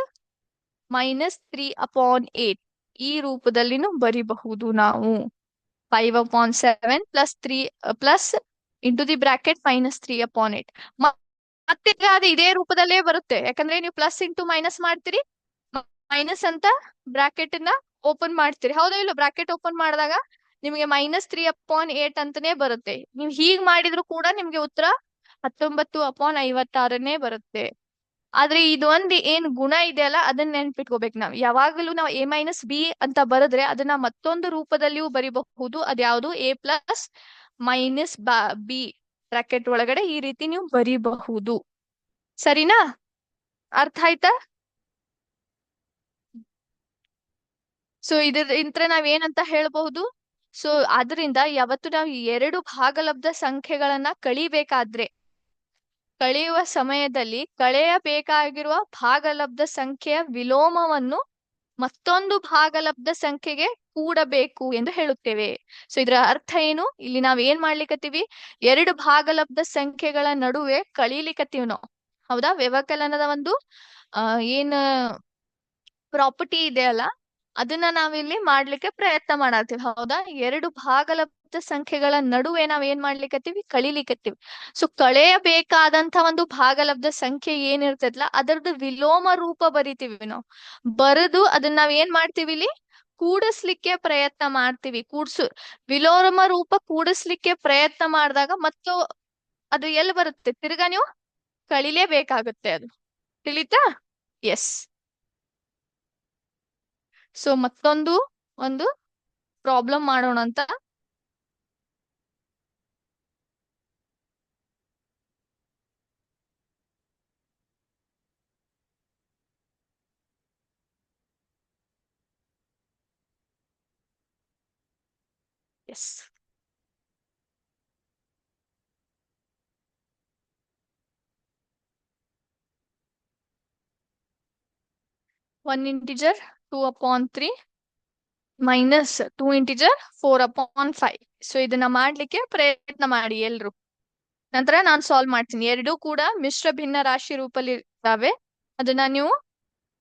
ಮೈನಸ್ 3/8 ಈ ರೂಪದಲ್ಲಿನೂ ಬರಿಬಹುದು ನಾವು. 5/7 plus 3 plus into the bracket minus 3/8. ಮತ್ತೆ ಅದು ಇದೇ ರೂಪದಲ್ಲೇ ಬರುತ್ತೆ, ಯಾಕಂದ್ರೆ ನೀವು ಪ್ಲಸ್ ಇಂಟು ಮೈನಸ್ ಮಾಡ್ತೀರಿ, ಮೈನಸ್ ಅಂತ ಬ್ರಾಕೆಟ್ ನ ಓಪನ್ ಮಾಡ್ತೀರಿ. ಹೌದಾ ಇಲ್ಲ? ಬ್ರಾಕೆಟ್ ಓಪನ್ ಮಾಡಿದಾಗ ನಿಮಗೆ -3/8 ಅಂತಾನೆ ಬರುತ್ತೆ. ನೀವು ಹೀಗ್ ಮಾಡಿದ್ರು ಕೂಡ ನಿಮ್ಗೆ ಉತ್ತರ 19/56 ಬರುತ್ತೆ. ಆದ್ರೆ ಇದೊಂದು ಏನ್ ಗುಣ ಇದೆಯಲ್ಲ, ಅದನ್ನ ನೆನ್ಪಿಟ್ಕೋಬೇಕು ನಾವು. ಯಾವಾಗಲೂ ನಾವು ಎ ಮೈನಸ್ ಬಿ ಅಂತ ಬರೆದ್ರೆ ಅದನ್ನ ಮತ್ತೊಂದು ರೂಪದಲ್ಲಿಯೂ ಬರಿಬಹುದು. ಅದ್ಯಾವುದು? A plus minus B bracket ಒಳಗಡೆ ಈ ರೀತಿ ನೀವು ಬರಿಬಹುದು. ಸರಿನಾ? ಅರ್ಥ ಆಯ್ತಾ? ಸೊ ಇಂತ್ರ ನಾವ್ ಏನಂತ ಹೇಳ್ಬಹುದು? ಸೊ ಆದ್ರಿಂದ ಯಾವತ್ತು ನಾವು ಎರಡು ಭಾಗಲಬ್ಧ ಸಂಖ್ಯೆಗಳನ್ನ ಕಳಿಬೇಕಾದ್ರೆ, ಕಳೆಯುವ ಸಮಯದಲ್ಲಿ ಕಳೆಯಬೇಕಾಗಿರುವ ಭಾಗಲಬ್ಧ ಸಂಖ್ಯೆಯ ವಿಲೋಮವನ್ನು ಮತ್ತೊಂದು ಭಾಗಲಬ್ಧ ಸಂಖ್ಯೆಗೆ ಕೂಡಬೇಕು ಎಂದು ಹೇಳುತ್ತೇವೆ. ಸೊ ಇದರ ಅರ್ಥ ಏನು? ಇಲ್ಲಿ ನಾವ್ ಏನ್ ಮಾಡ್ಲಿಕತ್ತೀವಿ? ಎರಡು ಭಾಗಲಬ್ಧ ಸಂಖ್ಯೆಗಳ ನಡುವೆ ಕಳೀಲಿಕತ್ತೀವಿ ನಾವು. ಹೌದಾ? ವ್ಯವಕಲನದ ಒಂದು ಏನ್ ಪ್ರಾಪರ್ಟಿ ಇದೆ ಅಲ್ಲ, ಅದನ್ನ ನಾವಿಲ್ಲಿ ಮಾಡ್ಲಿಕ್ಕೆ ಪ್ರಯತ್ನ ಮಾಡತ್ತೀವಿ. ಹೌದಾ? ಎರಡು ಭಾಗಲಬ್ಧ ಸಂಖ್ಯೆಗಳ ನಡುವೆ ನಾವ್ ಏನ್ ಮಾಡ್ಲಿಕತ್ತೀವಿ? ಕಳೀಲಿಕತ್ತೀವಿ. ಸೊ ಕಳೆಯಬೇಕಾದಂತ ಒಂದು ಭಾಗಲಬ್ಧ ಸಂಖ್ಯೆ ಏನಿರ್ತೈತಲ್ಲ, ಅದರದ್ದು ವಿಲೋಮ ರೂಪ ಬರಿತೀವಿ ನಾವು. ಬರೆದು ಅದನ್ನ ನಾವ್ ಏನ್ ಮಾಡ್ತೀವಿ? ಇಲ್ಲಿ ಕೂಡಿಸ್ಲಿಕ್ಕೆ ಪ್ರಯತ್ನ ಮಾಡ್ತೀವಿ. ವಿಲೋಮ ರೂಪ ಕೂಡಿಸ್ಲಿಕ್ಕೆ ಪ್ರಯತ್ನ ಮಾಡಿದಾಗ ಮತ್ತು ಅದು ಎಲ್ಲಿ ಬರುತ್ತೆ? ತಿರ್ಗಾ ನೀವು ಕಳಿಲೇಬೇಕಾಗುತ್ತೆ ಅದು. ತಿಳಿತಾ? ಎಸ್. ಸೊ ಮತ್ತೊಂದು ಒಂದು ಪ್ರಾಬ್ಲಮ್ ಮಾಡೋಣ ಅಂತ. Yes. One integer 2/3 minus 2 integer 4/5. So ಇದನ್ನ ಮಾಡ್ಲಿಕ್ಕೆ ಪ್ರಯತ್ನ ಮಾಡಿ ಎಲ್ರು. ನಂತರ ನಾನು ಸಾಲ್ವ್ ಮಾಡ್ತೀನಿ. ಎರಡೂ ಕೂಡ ಮಿಶ್ರ ಭಿನ್ನ ರಾಶಿ ರೂಪದಲ್ಲಿ ಇರ್ತವೆ. ಅದನ್ನ ನೀವು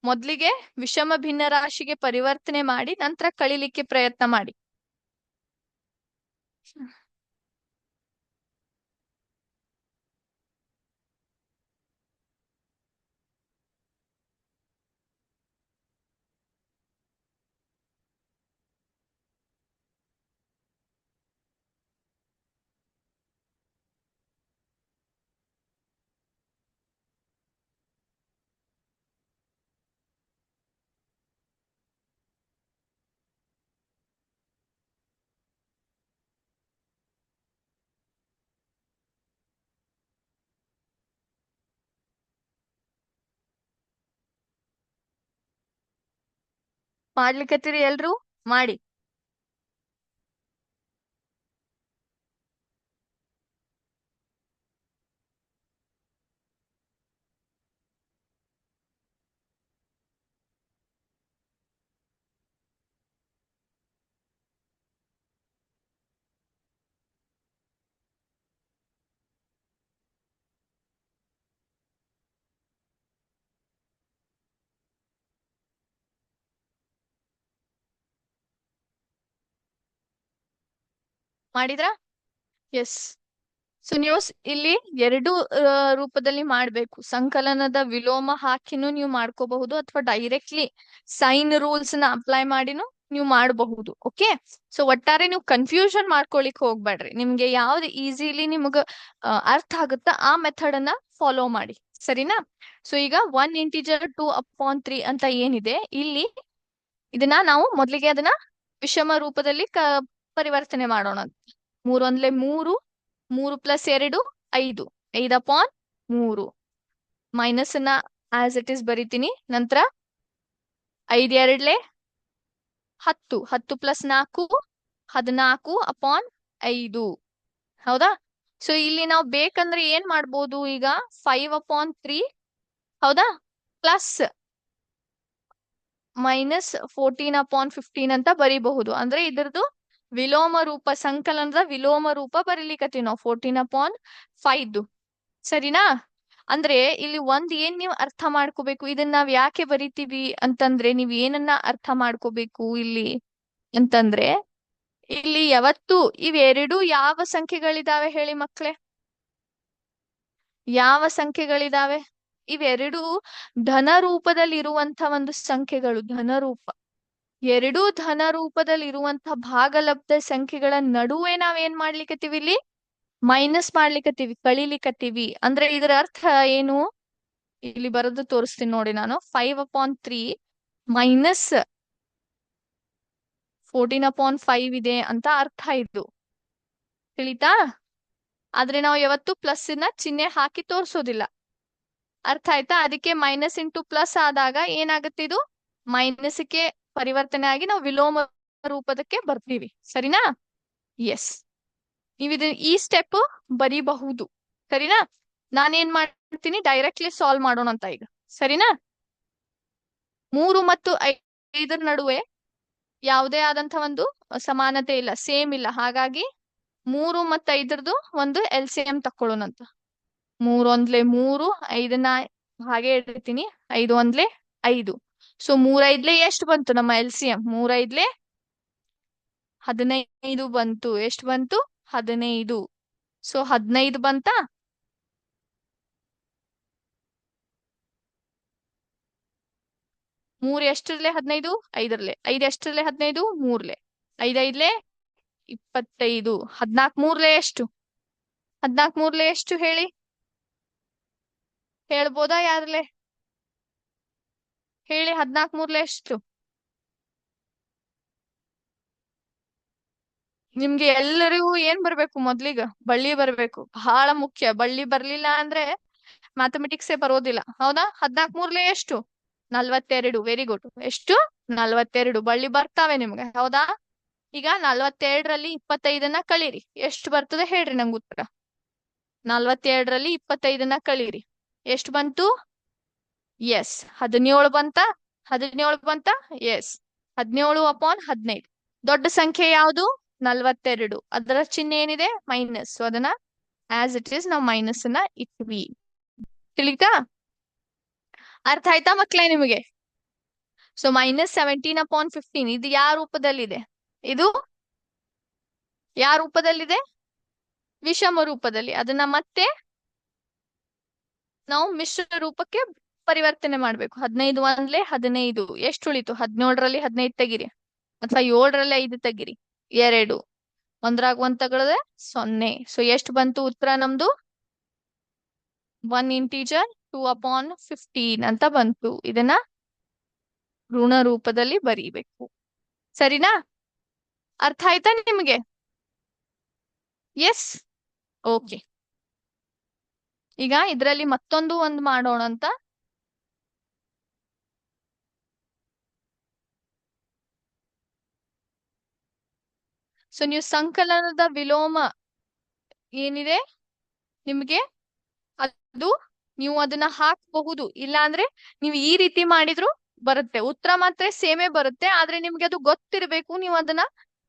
ಮೊದ್ಲಿಗೆ ವಿಷಮ ಭಿನ್ನ ರಾಶಿಗೆ ಪರಿವರ್ತನೆ ಮಾಡಿ ನಂತರ ಕಳಿಲಿಕ್ಕೆ ಪ್ರಯತ್ನ ಮಾಡಿ. ಮಾಡ್ಲಿಕತ್ತೀರಿ ಎಲ್ರು? ಮಾಡಿ. ಮಾಡಿದ್ರಾ? ಎಸ್. ಸೊ ನೀವು ಇಲ್ಲಿ ಎರಡು ರೂಪದಲ್ಲಿ ಮಾಡ್ಬೇಕು. ಸಂಕಲನದ ವಿಲೋಮ ಹಾಕಿನೂ ನೀವು ಮಾಡ್ಕೋಬಹುದು, ಅಥವಾ ಡೈರೆಕ್ಟ್ಲಿ ಸೈನ್ ರೂಲ್ಸ್ ನ ಅಪ್ಲೈ ಮಾಡಿನೂ ನೀವು ಮಾಡಬಹುದು. ಓಕೆ. ಸೊ ಒಟ್ಟಾರೆ ನೀವು ಕನ್ಫ್ಯೂಷನ್ ಮಾಡ್ಕೊಳಿಕ್ ಹೋಗ್ಬೇಡ್ರಿ. ನಿಮ್ಗೆ ಯಾವ್ದು ಈಸಿಲಿ ನಿಮ್ಗ ಅರ್ಥ ಆಗುತ್ತಾ ಆ ಮೆಥಡ್ ಅನ್ನ ಫಾಲೋ ಮಾಡಿ. ಸರಿನಾ? ಸೊ ಈಗ 1 ಇಂಟಿಜರ್ 2/3 ಅಂತ ಏನಿದೆ ಇಲ್ಲಿ, ಇದನ್ನ ನಾವು ಮೊದ್ಲಿಗೆ ಅದನ್ನ ವಿಷಮ ರೂಪದಲ್ಲಿ ಪರಿವರ್ತನೆ ಮಾಡೋಣ. 3 1 3, 3 + 2 5, 5/3 ಮೈನಸ್ ನ ಆಸ್ ಇಟ್ ಇಸ್ ಬರಿತೀನಿ. ನಂತರ 5 2 10, 10 + 4 14/5. ಹೌದಾ? ಸೊ ಇಲ್ಲಿ ನಾವು ಬೇಕಂದ್ರೆ ಏನ್ ಮಾಡ್ಬೋದು, ಈಗ 5/3 ಹೌದಾ ಪ್ಲಸ್ -14/15 ಅಂತ ಬರಿಬಹುದು. ಅಂದ್ರೆ ಇದ್ರದ್ದು ವಿಲೋಮ ರೂಪ, ಸಂಕಲನದ ವಿಲೋಮ ರೂಪ ಬರೀಲಿಕತ್ತೀವಿ ನಾವು 14/5. ಸರಿನಾ? ಅಂದ್ರೆ ಇಲ್ಲಿ ಏನ್ ನೀವು ಅರ್ಥ ಮಾಡ್ಕೋಬೇಕು, ಇದನ್ನ ನಾವ್ ಯಾಕೆ ಬರಿತೀವಿ ಅಂತಂದ್ರೆ, ನೀವ್ ಏನನ್ನ ಅರ್ಥ ಮಾಡ್ಕೋಬೇಕು ಇಲ್ಲಿ ಅಂತಂದ್ರೆ, ಇಲ್ಲಿ ಯಾವತ್ತು ಇವೆರಡು ಯಾವ ಸಂಖ್ಯೆಗಳಿದಾವೆ ಹೇಳಿ ಮಕ್ಳೇ? ಯಾವ ಸಂಖ್ಯೆಗಳಿದಾವೆ? ಇವೆರಡು ಧನ ರೂಪದಲ್ಲಿ ಇರುವಂತ ಒಂದು ಸಂಖ್ಯೆಗಳು. ಧನ ರೂಪ, ಎರಡೂ ಧನ ರೂಪದಲ್ಲಿ ಇರುವಂತಹ ಭಾಗಲಬ್ಧ ಸಂಖ್ಯೆಗಳ ನಡುವೆ ನಾವೇನ್ ಮಾಡ್ಲಿಕತ್ತೀವಿ ಇಲ್ಲಿ? ಮೈನಸ್ ಮಾಡ್ಲಿಕತ್ತೀವಿ, ಕಳಿಲಿಕತ್ತೀವಿ. ಅಂದ್ರೆ ಇದರ ಅರ್ಥ ಏನು? ಇಲ್ಲಿ ಬರೆದು ತೋರಿಸ್ತೀನಿ ನೋಡಿ ನಾನು. 5/3 ಮೈನಸ್ 14/5 ಇದೆ ಅಂತ ಅರ್ಥ ಇದು. ತಿಳಿತಾ? ಆದ್ರೆ ನಾವು ಯಾವತ್ತು ಪ್ಲಸ್ ನ ಚಿಹ್ನೆ ಹಾಕಿ ತೋರಿಸೋದಿಲ್ಲ. ಅರ್ಥ ಆಯ್ತಾ? ಅದಕ್ಕೆ ಮೈನಸ್ ಇಂಟು ಪ್ಲಸ್ ಆದಾಗ ಏನಾಗುತ್ತೆ, ಇದು ಮೈನಸ್ಗೆ ಪರಿವರ್ತನೆ ಆಗಿ ನಾವು ವಿಲೋಮ ರೂಪದಕ್ಕೆ ಬರ್ತೀವಿ. ಸರಿನಾ? ಎಸ್. ನೀವು ಈ ಸ್ಟೆಪ್ ಬರೀಬಹುದು. ಸರಿನಾ? ನಾನೇನ್ ಮಾಡ್ತೀನಿ, ಡೈರೆಕ್ಟ್ಲಿ ಸಾಲ್ವ್ ಮಾಡೋಣ ಅಂತ ಈಗ. ಸರಿನಾ? 3 ಮತ್ತು 5 ನಡುವೆ ಯಾವುದೇ ಆದಂತ ಒಂದು ಸಮಾನತೆ ಇಲ್ಲ, ಸೇಮ್ ಇಲ್ಲ. ಹಾಗಾಗಿ 3 ಮತ್ತು 5 ಒಂದು LCM ತಕೊಳ್ಳೋಣಂತ. 3 1 3, 5ನ್ನ ಹಾಗೆ ಇಡ್ತೀನಿ. 5 1 5. ಸೊ 3 5 ಎಷ್ಟು ಬಂತು ನಮ್ಮ LCM? 3 5 15 ಬಂತು. ಎಷ್ಟು ಬಂತು? 15. ಸೊ 15 ಬಂತಾ? 3 ಎಷ್ಟರಲ್ಲೇ 15? 5ರಲ್ಲೇ. 5 ಎಷ್ಟರಲ್ಲೇ 15? 3ರಲ್ಲೇ. 5 5 25. 14 3 ಎಷ್ಟು? 14 3 ಎಷ್ಟು ಹೇಳಿ? ಹೇಳ್ಬೋದಾ ಯಾರಲ್ಲೇ? ಹೇಳಿ, 14 3 ಎಷ್ಟು? ನಿಮ್ಗೆ ಎಲ್ಲರಿಗೂ ಏನ್ ಬರ್ಬೇಕು? ಮೊದ್ಲಿಗ ಬಳ್ಳಿ ಬರ್ಬೇಕು, ಬಹಳ ಮುಖ್ಯ. ಬಳ್ಳಿ ಬರ್ಲಿಲ್ಲ ಅಂದ್ರೆ ಮ್ಯಾಥಮೆಟಿಕ್ಸೇ ಬರೋದಿಲ್ಲ. ಹೌದಾ? 14 3 ಎಷ್ಟು? 42. Very good. ಎಷ್ಟು? 42 ಬಳ್ಳಿ ಬರ್ತಾವೆ ನಿಮ್ಗೆ. ಹೌದಾ? ಈಗ 42ರಲ್ಲಿ 25ನ್ನ ಕಳೀರಿ. ಎಷ್ಟು ಬರ್ತದೆ ಹೇಳ್ರಿ ನಂಗೆ ಉತ್ತರ. 42ರಲ್ಲಿ 25ನ್ನ ಕಳೀರಿ. ಎಷ್ಟು ಬಂತು? ಎಸ್. 17 ಬಂತ? 17 ಬಂತ? ಎಸ್. 17/15. ದೊಡ್ಡ ಸಂಖ್ಯೆ ಯಾವುದು? 42. ಅದರ ಚಿಹ್ನೆ ಏನಿದೆ? ಮೈನಸ್. ಸೊ ಅದನ್ನ ಆಸ್ ಇಟ್ ಈಸ್ ನಾವು ಮೈನಸ್ ಅನ್ನ ಇಟ್ವಿ. ತಿಳಿತಾ? ಅರ್ಥ ಆಯ್ತಾ ಮಕ್ಳೇ ನಿಮಗೆ? ಸೊ -17/15 ಇದು ಯಾವ ರೂಪದಲ್ಲಿದೆ? ಇದು ಯಾವ ರೂಪದಲ್ಲಿದೆ? ವಿಷಮ ರೂಪದಲ್ಲಿ. ಅದನ್ನ ಮತ್ತೆ ನಾವು ಮಿಶ್ರ ರೂಪಕ್ಕೆ ಪರಿವರ್ತನೆ ಮಾಡ್ಬೇಕು. 15 1 15. ಎಷ್ಟು ಉಳಿತು? 17ರಲ್ಲಿ 15 ತೆಗಿರಿ, ಅಥವಾ 7ರಲ್ಲಿ 5 ತೆಗಿರಿ. 2. ಒಂದ್ರಾಗ 1 ತಗೊಳದೆ 0. ಸೊ ಎಷ್ಟು ಬಂತು ಉತ್ತರ ನಮ್ದು? 1 ಇಂಟಿಜರ್ 2/15 ಅಂತ ಬಂತು. ಇದನ್ನ ಋಣ ರೂಪದಲ್ಲಿ ಬರೀಬೇಕು. ಸರಿನಾ? ಅರ್ಥ ಆಯ್ತಾ ನಿಮಗೆ? ಎಸ್. ಓಕೆ. ಈಗ ಇದ್ರಲ್ಲಿ ಮತ್ತೊಂದು ಒಂದು ಮಾಡೋಣ ಅಂತ. ಸೊ ನೀವು ಸಂಕಲನದ ವಿಲೋಮ ಏನಿದೆ ನಿಮ್ಗೆ ಅದು ನೀವು ಅದನ್ನ ಹಾಕಬಹುದು. ಇಲ್ಲ ಅಂದ್ರೆ ನೀವು ಈ ರೀತಿ ಮಾಡಿದ್ರು ಬರುತ್ತೆ, ಉತ್ತರ ಮಾತ್ರ ಸೇಮೇ ಬರುತ್ತೆ. ಆದ್ರೆ ನಿಮ್ಗೆ ಅದು ಗೊತ್ತಿರ್ಬೇಕು, ನೀವು ಅದನ್ನ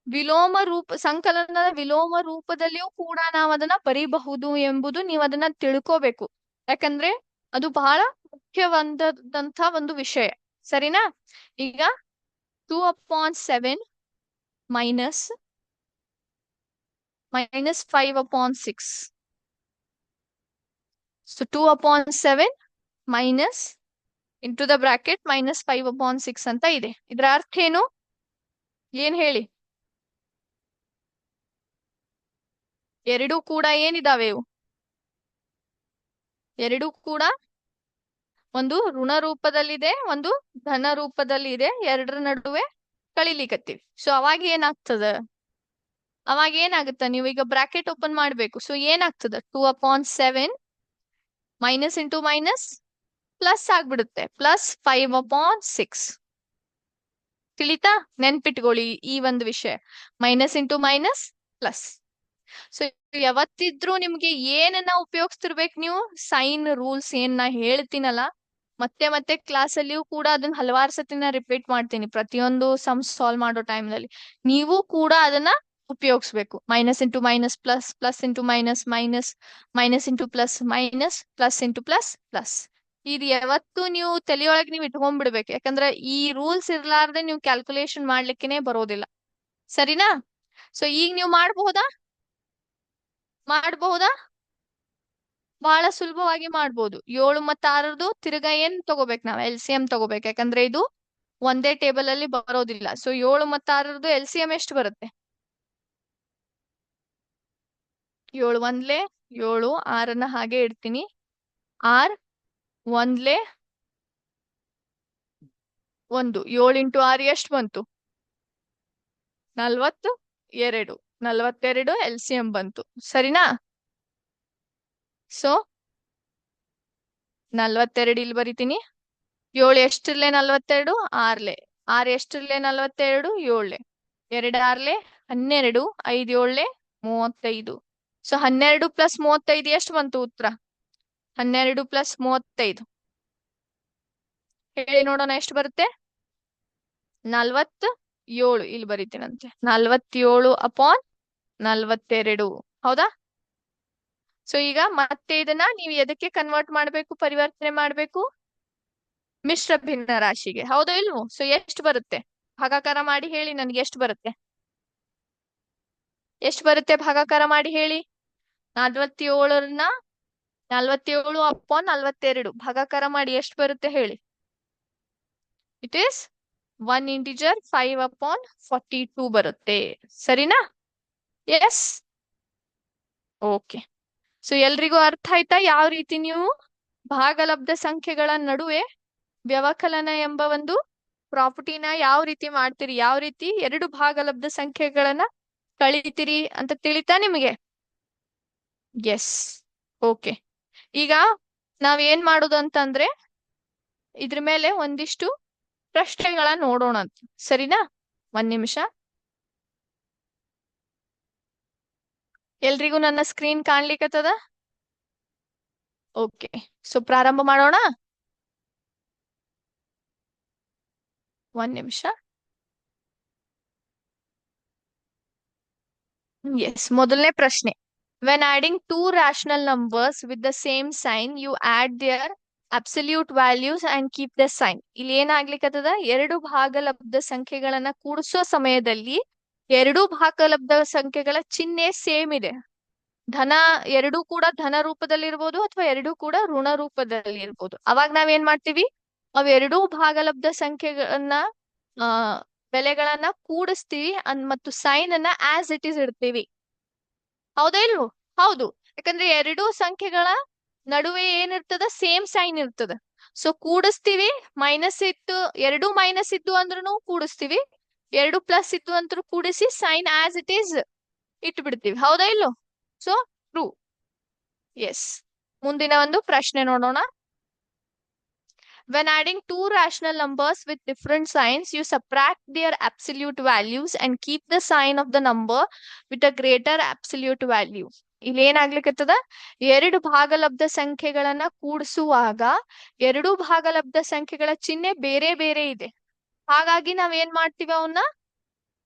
ವಿಲೋಮ ರೂಪ ಸಂಕಲನದ ವಿಲೋಮ ರೂಪದಲ್ಲಿಯೂ ಕೂಡ ನಾವು ಅದನ್ನ ಬರೀಬಹುದು ಎಂಬುದು ನೀವು ಅದನ್ನ ತಿಳ್ಕೋಬೇಕು. ಯಾಕಂದ್ರೆ ಅದು ಬಹಳ ಮುಖ್ಯವಾದಂತ ಒಂದು ವಿಷಯ. ಸರಿನಾ? ಈಗ 2/7 minus 5/6. So 2/7 minus into the bracket -5/6 ಅಂತ ಇದೆ. ಇದರ ಅರ್ಥ ಏನು? ಏನ್ ಹೇಳಿ? ಎರಡೂ ಕೂಡ ಏನಿದಾವೆ ಇವು? ಎರಡೂ ಕೂಡ ಒಂದು ಋಣ ರೂಪದಲ್ಲಿದೆ, ಒಂದು ಧನ ರೂಪದಲ್ಲಿ ಇದೆ. ಎರಡರ ನಡುವೆ ಕಳಿಲಿಕತ್ತೀವಿ. ಸೊ ಅವಾಗ ಏನಾಗ್ತದ? ಅವಾಗ ಏನಾಗುತ್ತ? ನೀವು ಈಗ ಬ್ರಾಕೆಟ್ ಓಪನ್ ಮಾಡ್ಬೇಕು. ಸೊ ಏನಾಗ್ತದ? 2/7 ಮೈನಸ್ ಇಂಟು ಮೈನಸ್ ಪ್ಲಸ್ ಆಗ್ಬಿಡುತ್ತೆ, +5/6. ತಿಳಿತಾ? ನೆನ್ಪಿಟ್ಕೊಳ್ಳಿ ಈ ಒಂದು ವಿಷಯ. Minus into minus plus. So ಯಾವತ್ತಿದ್ರು ನಿಮ್ಗೆ ಏನನ್ನ ಉಪಯೋಗಿಸ್ತಿರ್ಬೇಕು ನೀವು? ಸೈನ್ ರೂಲ್ಸ್ ಏನ್ ನಾ ಹೇಳ್ತೀನಲ್ಲ, ಮತ್ತೆ ಮತ್ತೆ ಕ್ಲಾಸ್ ಅಲ್ಲಿಯೂ ಕೂಡ ಅದನ್ನ ಹಲವಾರು ಸತಿ ನಾ ರಿಪೀಟ್ ಮಾಡ್ತೀನಿ ಪ್ರತಿಯೊಂದು ಸಮ್ ಸಾಲ್ವ್ ಮಾಡೋ ಟೈಮ್ ನಲ್ಲಿ. ನೀವು ಕೂಡ ಅದನ್ನ ಉಪಯೋಗಿಸ್ಬೇಕು. Minus into minus plus, plus into minus minus, minus into plus minus, plus into plus plus. ಇದು ಯಾವತ್ತು ನೀವು ತಲೆಯೊಳಗೆ ನೀವು ಇಟ್ಕೊಂಡ್ಬಿಡ್ಬೇಕು. ಯಾಕಂದ್ರೆ ಈ ರೂಲ್ಸ್ ಇರ್ಲಾರ್ದೆ ನೀವು ಕ್ಯಾಲ್ಕುಲೇಷನ್ ಮಾಡ್ಲಿಕ್ಕೇನೆ ಬರೋದಿಲ್ಲ. ಸರಿನಾ? ಸೊ ಈಗ ನೀವು ಮಾಡಬಹುದಾ? ಮಾಡಬಹುದಾ? ಬಹಳ ಸುಲಭವಾಗಿ ಮಾಡ್ಬೋದು. 7 ಮತ್ತು 6 ತಿರ್ಗಾ ಏನ್ ತಗೋಬೇಕು? ನಾವು LCM ತಗೋಬೇಕು. ಯಾಕಂದ್ರೆ ಇದು ಒಂದೇ ಟೇಬಲ್ ಅಲ್ಲಿ ಬರೋದಿಲ್ಲ. ಸೊ 7 ಮತ್ತು 6 LCM ಎಷ್ಟು ಬರುತ್ತೆ? 7 ಒಂದ್ಲೆ 7, 6ನ್ನ ಹಾಗೆ ಇಡ್ತೀನಿ. 6 ಒಂದ್ಲೆ 1, 7 ಇಂಟು 6 ಎಷ್ಟು ಬಂತು? 42. 42 LCM ಬಂತು. ಸರಿನಾ? ಸೊ 42 ಇಲ್ಲಿ ಬರಿತೀನಿ. 7 ಎಷ್ಟಿರ್ಲೆ 42? 6ಲೆ. 6 ಎಷ್ಟಿರ್ಲೆ 42? 7ಲೆ. 2 6ಲೆ 12, 5 7ಲೆ 35. ಸೊ 12 ಪ್ಲಸ್ 35 ಎಷ್ಟು ಬಂತು ಉತ್ತರ? 12 ಪ್ಲಸ್ 35 ಹೇಳಿ ನೋಡೋಣ ಎಷ್ಟು ಬರುತ್ತೆ? 47. ಇಲ್ಲಿ ಬರಿತೀನಂತೆ. 47/42. ಹೌದಾ? ಸೊ ಈಗ ಮತ್ತೆ ಇದನ್ನ ನೀವು ಎದಕ್ಕೆ ಕನ್ವರ್ಟ್ ಮಾಡ್ಬೇಕು, ಪರಿವರ್ತನೆ ಮಾಡ್ಬೇಕು? ಮಿಶ್ರ ಭಿನ್ನ ರಾಶಿಗೆ. ಹೌದಾ ಇಲ್ವೋ? ಸೊ ಎಷ್ಟು ಬರುತ್ತೆ? ಭಾಗಾಕಾರ ಮಾಡಿ ಹೇಳಿ ನನ್ಗೆ ಎಷ್ಟು ಬರುತ್ತೆ? ಎಷ್ಟು ಬರುತ್ತೆ? ಭಾಗಾಕಾರ ಮಾಡಿ ಹೇಳಿ. 47ನ್ನ 47/42 ಭಾಗಾಕಾರ ಮಾಡಿ ಎಷ್ಟು ಬರುತ್ತೆ ಹೇಳಿ? ಇಟ್ ಈಸ್ 1 ಇಂಟಿಜರ್ 5/42 ಬರುತ್ತೆ. ಸರಿನಾ? ಎಸ್. ಓಕೆ. ಸೊ ಎಲ್ರಿಗೂ ಅರ್ಥ ಆಯ್ತಾ ಯಾವ ರೀತಿ ನೀವು ಭಾಗಲಬ್ಧ ಸಂಖ್ಯೆಗಳ ನಡುವೆ ವ್ಯವಕಲನ ಎಂಬ ಒಂದು ಪ್ರಾಪರ್ಟಿನ ಯಾವ ರೀತಿ ಮಾಡ್ತೀರಿ, ಯಾವ ರೀತಿ ಎರಡು ಭಾಗಲಬ್ಧ ಸಂಖ್ಯೆಗಳನ್ನ ಕಳಿತೀರಿ ಅಂತ ತಿಳಿತಾ ನಿಮಗೆ? ಎಸ್. ಓಕೆ. ಈಗ ನಾವೇನ್ ಮಾಡುದು ಅಂತಂದ್ರೆ ಇದ್ರ ಮೇಲೆ ಒಂದಿಷ್ಟು ಪ್ರಶ್ನೆಗಳ ನೋಡೋಣ ಅಂತ. ಸರಿನಾ? 1 ನಿಮಿಷ. ಎಲ್ರಿಗೂ ನನ್ನ ಸ್ಕ್ರೀನ್ ಕಾಣ್ಲಿಕ್ಕತ್ತದ? ಓಕೆ. ಸೊ ಪ್ರಾರಂಭ ಮಾಡೋಣ. 1 ನಿಮಿಷ. ಎಸ್. ಮೊದಲನೇ ಪ್ರಶ್ನೆ. When adding 2 rational numbers with the same sign, you add their absolute values and keep the sign. ಇಲ್ಲಿ ಏನಾಗ್ಲಿಕ್ಕತ್ತದ? ಎರಡು ಭಾಗಲಬ್ಧ ಸಂಖ್ಯೆಗಳನ್ನ ಕೂಡಿಸೋ ಸಮಯದಲ್ಲಿ ಎರಡು ಭಾಗಲಬ್ಧ ಸಂಖ್ಯೆಗಳ ಚಿಹ್ನೆ ಸೇಮ್ ಇದೆ. ಧನ ಎರಡೂ ಕೂಡ ಧನ ರೂಪದಲ್ಲಿ ಇರ್ಬೋದು ಅಥವಾ ಎರಡೂ ಕೂಡ ಋಣ ರೂಪದಲ್ಲಿ ಇರ್ಬೋದು. ಅವಾಗ ನಾವೇನ್ ಮಾಡ್ತೀವಿ? ಅವೆರಡೂ ಭಾಗಲಬ್ಧ ಸಂಖ್ಯೆಗಳನ್ನ ಬೆಲೆಗಳನ್ನ ಕೂಡಿಸ್ತೀವಿ ಮತ್ತು ಸೈನ್ ಅನ್ನ ಆಸ್ ಇಟ್ ಈಸ್ ಇಡ್ತೀವಿ. ಹೌದಾ ಇಲ್ವೋ? ಹೌದು. ಯಾಕಂದ್ರೆ ಎರಡೂ ಸಂಖ್ಯೆಗಳ ನಡುವೆ ಏನಿರ್ತದ? ಸೇಮ್ ಸೈನ್ ಇರ್ತದ. ಸೊ ಕೂಡಿಸ್ತೀವಿ. ಮೈನಸ್ ಇತ್ತು, ಎರಡು ಮೈನಸ್ ಇದ್ದು ಅಂದ್ರೂ ಕೂಡಿಸ್ತೀವಿ, ಎರಡು ಪ್ಲಸ್ ಇದ್ದು ಅಂದ್ರೂ ಕೂಡಿಸಿ ಸೈನ್ ಆಸ್ ಇಟ್ ಈಸ್ ಇಟ್ಟು ಬಿಡ್ತೀವಿ. ಹೌದಾ ಇಲ್ಲೋ? So true. ಎಸ್. ಮುಂದಿನ ಒಂದು ಪ್ರಶ್ನೆ ನೋಡೋಣ. When adding two rational numbers with different signs, you subtract their absolute values and keep the sign of the number with a greater absolute value. ಇಲ್ಲಿ ಏನಾಗ್ಲಿಕ್ಕತ್ತದ, ಎರಡು ಭಾಗಲಬ್ಧ ಸಂಖ್ಯೆಗಳನ್ನ ಕೂಡಿಸುವಾಗ ಎರಡು ಭಾಗಲಬ್ಧ ಸಂಖ್ಯೆಗಳ ಚಿಹ್ನೆ ಬೇರೆ ಬೇರೆ ಇದೆ. ಹಾಗಾಗಿ ನಾವ್ ಏನ್ ಮಾಡ್ತೀವಿ, ಅವನ್ನ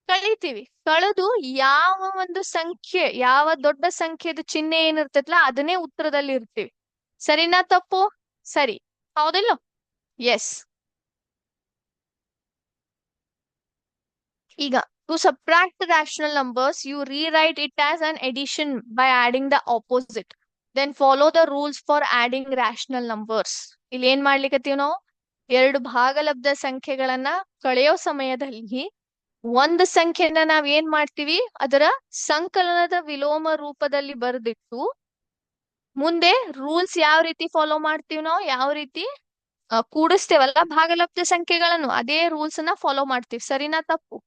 ಕಳಿತೀವಿ. ಕಳೆದು ಯಾವ ಒಂದು ಸಂಖ್ಯೆ, ಯಾವ ದೊಡ್ಡ ಸಂಖ್ಯೆದ ಚಿಹ್ನೆ ಏನಿರ್ತೈತಲ್ಲ ಅದನ್ನೇ ಉತ್ತರದಲ್ಲಿ ಇರ್ತೀವಿ. ಸರಿನಾ ತಪ್ಪು? ಸರಿ, ಹೌದಿಲ್ಲ? ಎಸ್. ಈಗ to subtract the rational numbers, you rewrite it as an addition by adding the opposite. Then follow the rules for adding rational numbers. ಇಲ್ಲಿ ಏನ್ ಮಾಡ್ಲಿಕ್ಕತ್ತೀವಿ ನಾವು, ಎರಡು ಭಾಗಲಬ್ಧ ಸಂಖ್ಯೆಗಳನ್ನ ಕಳೆಯೋ ಸಮಯದಲ್ಲಿ ಒಂದು ಸಂಖ್ಯೆನ ನಾವ್ ಏನ್ ಮಾಡ್ತೀವಿ, ಅದರ ಸಂಕಲನದ ವಿಲೋಮ ರೂಪದಲ್ಲಿ ಬರೆದಿಟ್ಟು ಮುಂದೆ ರೂಲ್ಸ್ ಯಾವ ರೀತಿ ಫಾಲೋ ಮಾಡ್ತೀವಿ ನಾವು, ಯಾವ ರೀತಿ ಕೂಡಿಸ್ತೇವಲ್ಲ ಭಾಗಲಬ್ಧ ಸಂಖ್ಯೆಗಳನ್ನು, ಅದೇ ರೂಲ್ಸ್ ನ ಫಾಲೋ ಮಾಡ್ತೀವಿ. ಸರಿನಾ ತಪ್ಪು?